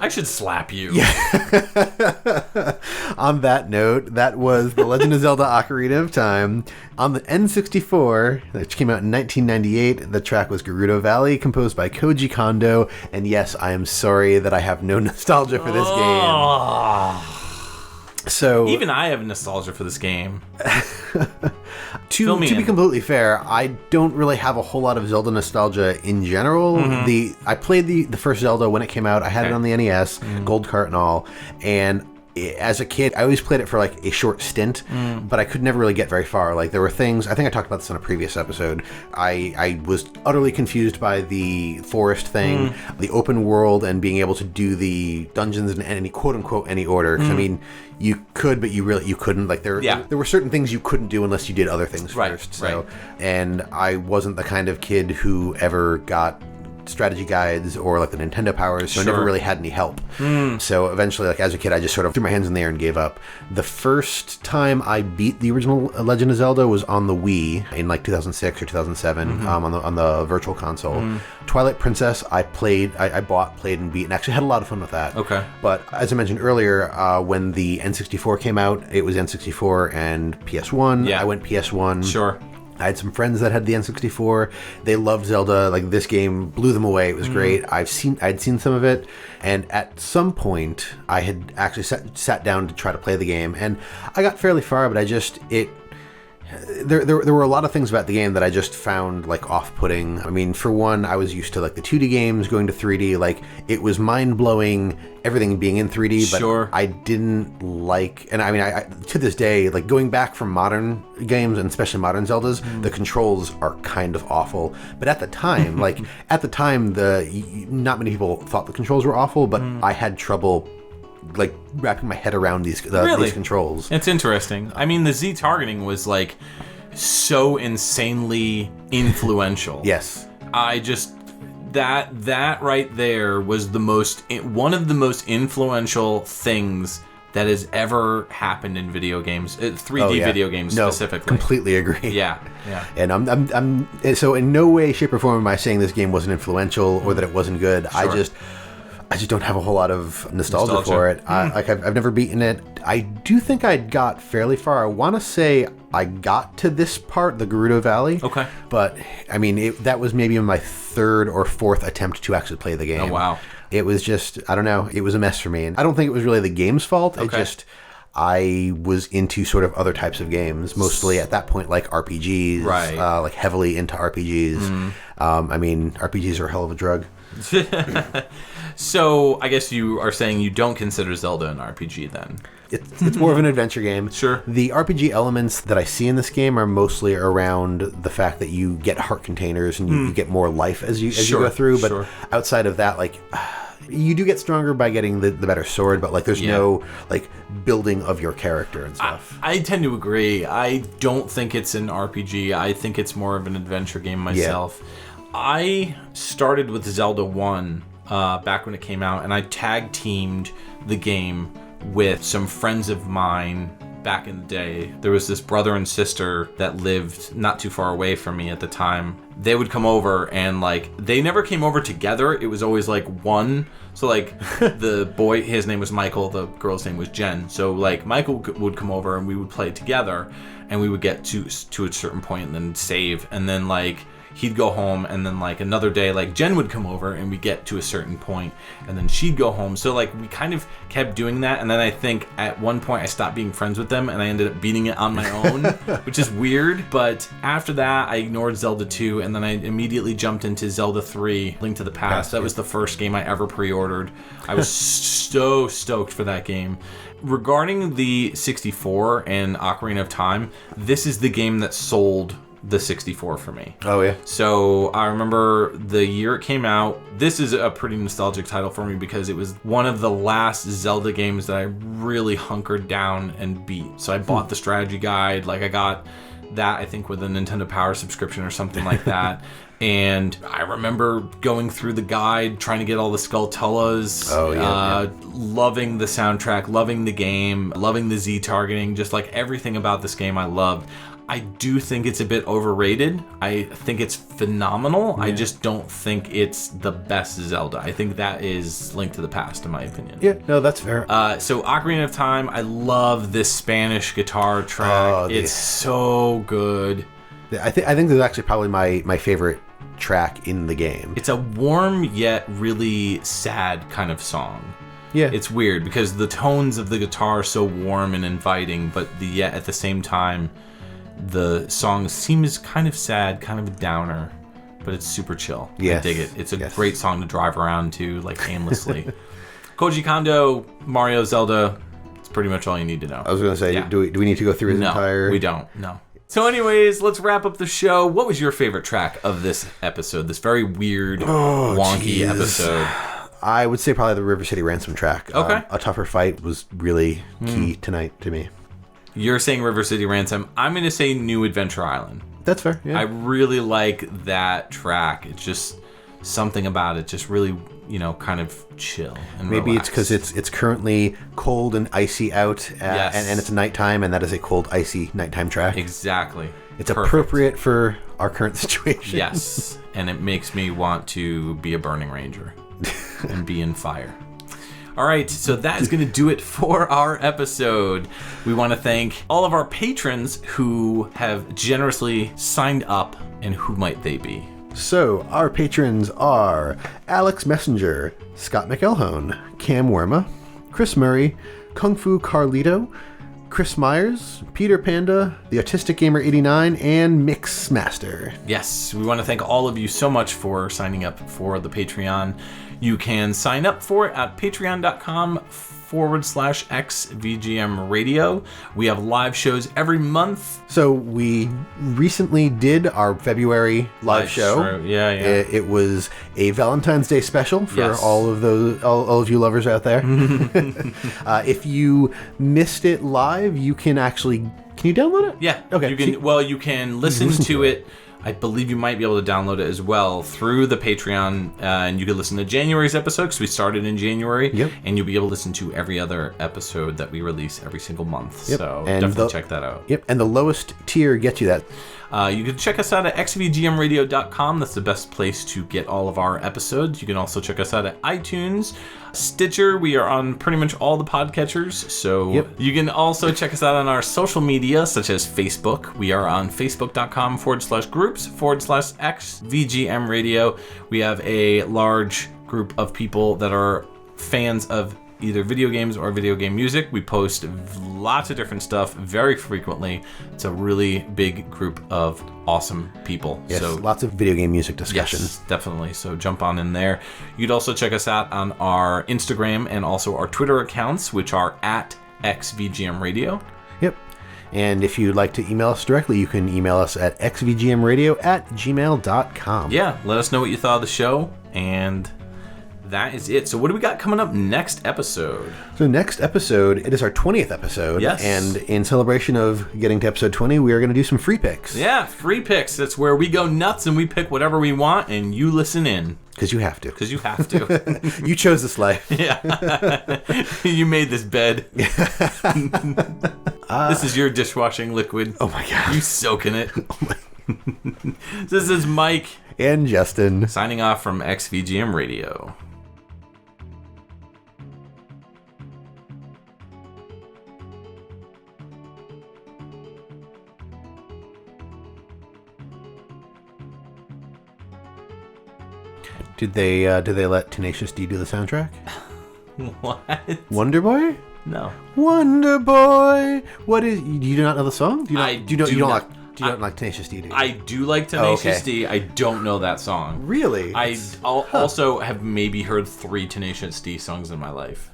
I should slap you. Yeah. On that note, that was The Legend of Zelda Ocarina of Time. On the N64, which came out in 1998, the track was Gerudo Valley, composed by Koji Kondo. And yes, I am sorry that I have no nostalgia for this game. So even I have nostalgia for this game. To be completely fair, I don't really have a whole lot of Zelda nostalgia in general. I played the first Zelda when it came out. I had it on the NES, Gold Cart and all, and as a kid, I always played it for like a short stint, but I could never really get very far. Like there were things, I think I talked about this on a previous episode. I was utterly confused by the forest thing, the open world, and being able to do the dungeons in any quote unquote any order. 'Cause I mean, you could, but you couldn't. Like there were certain things you couldn't do unless you did other things first. So, and I wasn't the kind of kid who ever got strategy guides or like the Nintendo powers, so I never really had any help. So eventually, like as a kid, I just sort of threw my hands in the air and gave up. The first time I beat the original Legend of Zelda was on the Wii in like 2006 or 2007 on the Virtual Console. Twilight Princess, I bought, played, and beat, and actually had a lot of fun with that. Okay. But as I mentioned earlier, when the N64 came out, it was N64 and PS1. Yeah. I went PS1. Sure. I had some friends that had the N64. They loved Zelda. Like this game blew them away. It was great. I'd seen some of it, and at some point I had actually sat down to try to play the game, and I got fairly far, but there were a lot of things about the game that I just found like off-putting. I mean, for one, I was used to like the 2D games going to 3D. Like it was mind-blowing everything being in 3D, but I didn't like, and I mean, I to this day, like going back from modern games and especially modern Zeldas, the controls are kind of awful. But at the time, not many people thought the controls were awful, but I had trouble like wrapping my head around these controls. It's interesting. I mean, the Z targeting was like so insanely influential. Yes. I just that right there was one of the most influential things that has ever happened in video games, 3D video games specifically. Completely agree. Yeah. And I'm so in no way, shape, or form am I saying this game wasn't influential or that it wasn't good. Sure. I just don't have a whole lot of nostalgia for it. I've never beaten it. I do think I got fairly far. I want to say I got to this part, the Gerudo Valley. Okay. But, I mean, that was maybe my third or fourth attempt to actually play the game. Oh, wow. It was just, I don't know, it was a mess for me. And I don't think it was really the game's fault. Okay. I was into sort of other types of games, mostly at that point, like RPGs. Right. Like heavily into RPGs. I mean, RPGs are a hell of a drug. So, I guess you are saying you don't consider Zelda an RPG then? It's more of an adventure game. Sure. The RPG elements that I see in this game are mostly around the fact that you get heart containers and you get more life as you go through. But outside of that, like, you do get stronger by getting the better sword, but like there's no like building of your character and stuff. I tend to agree. I don't think it's an RPG. I think it's more of an adventure game myself. Yeah. I started with Zelda 1 back when it came out, and I tag teamed the game with some friends of mine back in the day. There was this brother and sister that lived not too far away from me at the time. They would come over, and like they never came over together. It was always like one. So like the boy, his name was Michael, the girl's name was Jen. So like Michael would come over and we would play together, and we would get to a certain point and then save, and then like he'd go home, and then like another day like Jen would come over and we get to a certain point and then she'd go home. So like we kind of kept doing that, and then I think at one point I stopped being friends with them and I ended up beating it on my own, which is weird. But after that I ignored Zelda 2, and then I immediately jumped into Zelda 3, Link to the Past. That was the first game I ever pre-ordered. I was so stoked for that game. Regarding the 64 and Ocarina of Time, this is the game that sold the 64 for me. Oh yeah. So I remember the year it came out. This is a pretty nostalgic title for me because it was one of the last Zelda games that I really hunkered down and beat. So I bought the strategy guide. Like I got that, I think, with a Nintendo Power subscription or something like that. And I remember going through the guide, trying to get all the Skulltulas. Oh, yeah. Loving the soundtrack, loving the game, loving the Z targeting, just like everything about this game I loved. I do think it's a bit overrated. I think it's phenomenal. Yeah. I just don't think it's the best Zelda. I think that is Link to the Past, in my opinion. Yeah, no, that's fair. So Ocarina of Time, I love this Spanish guitar track. It's so good. I think this is actually probably my favorite track in the game. It's a warm yet really sad kind of song. Yeah. It's weird because the tones of the guitar are so warm and inviting, but yet at the same time, the song seems kind of sad, kind of a downer, but it's super chill. Yes. I dig it. It's a great song to drive around to, like, aimlessly. Koji Kondo, Mario, Zelda, it's pretty much all you need to know. I was going to say, do we need to go through his entire... No, we don't. No. So anyways, let's wrap up the show. What was your favorite track of this episode? This very weird, wonky episode. I would say probably the River City Ransom track. Okay. A Tougher Fight was really key tonight to me. You're saying River City Ransom. I'm going to say New Adventure Island. That's fair, yeah. I really like that track. It's just something about it just really, kind of chill and Maybe relax. it's because it's currently cold and icy out, and it's nighttime, and that is a cold, icy nighttime track. Exactly. It's appropriate for our current situation. Yes, and it makes me want to be a Burning Ranger and be in fire. All right, so that is going to do it for our episode. We want to thank all of our patrons who have generously signed up, and who might they be? So, our patrons are Alex Messenger, Scott McElhone, Cam Werma, Chris Murray, Kung Fu Carlito, Chris Myers, Peter Panda, The Autistic Gamer 89, and Mixmaster. Yes, we want to thank all of you so much for signing up for the Patreon. You can sign up for it at patreon.com/XVGM Radio. We have live shows every month. So we recently did our February live show. Yeah. It was a Valentine's Day special for all of you lovers out there. If you missed it live, you can actually... Can you download it? Yeah. Okay. You can listen to it. I believe you might be able to download it as well through the Patreon, and you can listen to January's episode because we started in January. Yep. And you'll be able to listen to every other episode that we release every single month. Yep. So and definitely check that out. Yep. And the lowest tier gets you that. You can check us out at xvgmradio.com. That's the best place to get all of our episodes. You can also check us out at iTunes, Stitcher. We are on pretty much all the podcatchers. So you can also check us out on our social media, such as Facebook. We are on facebook.com/groups/XVGM Radio. We have a large group of people that are fans of either video games or video game music. We post lots of different stuff very frequently. It's a really big group of awesome people. Yes, so lots of video game music discussion. Yes, definitely. So jump on in there. You'd also check us out on our Instagram and also our Twitter accounts, which are at XVGM Radio. Yep. And if you'd like to email us directly, you can email us at xvgmradio@gmail.com. Yeah, let us know what you thought of the show, and that is it. So what do we got coming up next episode? So next episode, it is our 20th episode. Yes. And in celebration of getting to episode 20, we are going to do some free picks. Yeah, free picks. That's where we go nuts and we pick whatever we want, and you listen in. Because you have to. Because you have to. You chose this life. Yeah. You made this bed. This is your dishwashing liquid. Oh my God. You soak in it. This is Mike. And Justin. Signing off from XVGM Radio. Did they let Tenacious D do the soundtrack? What? Wonder Boy? No. Wonder Boy. What is? You do not know the song? Do you don't like Tenacious D? Do you? I do like Tenacious D. I don't know that song. Really? I also have maybe heard 3 Tenacious D songs in my life.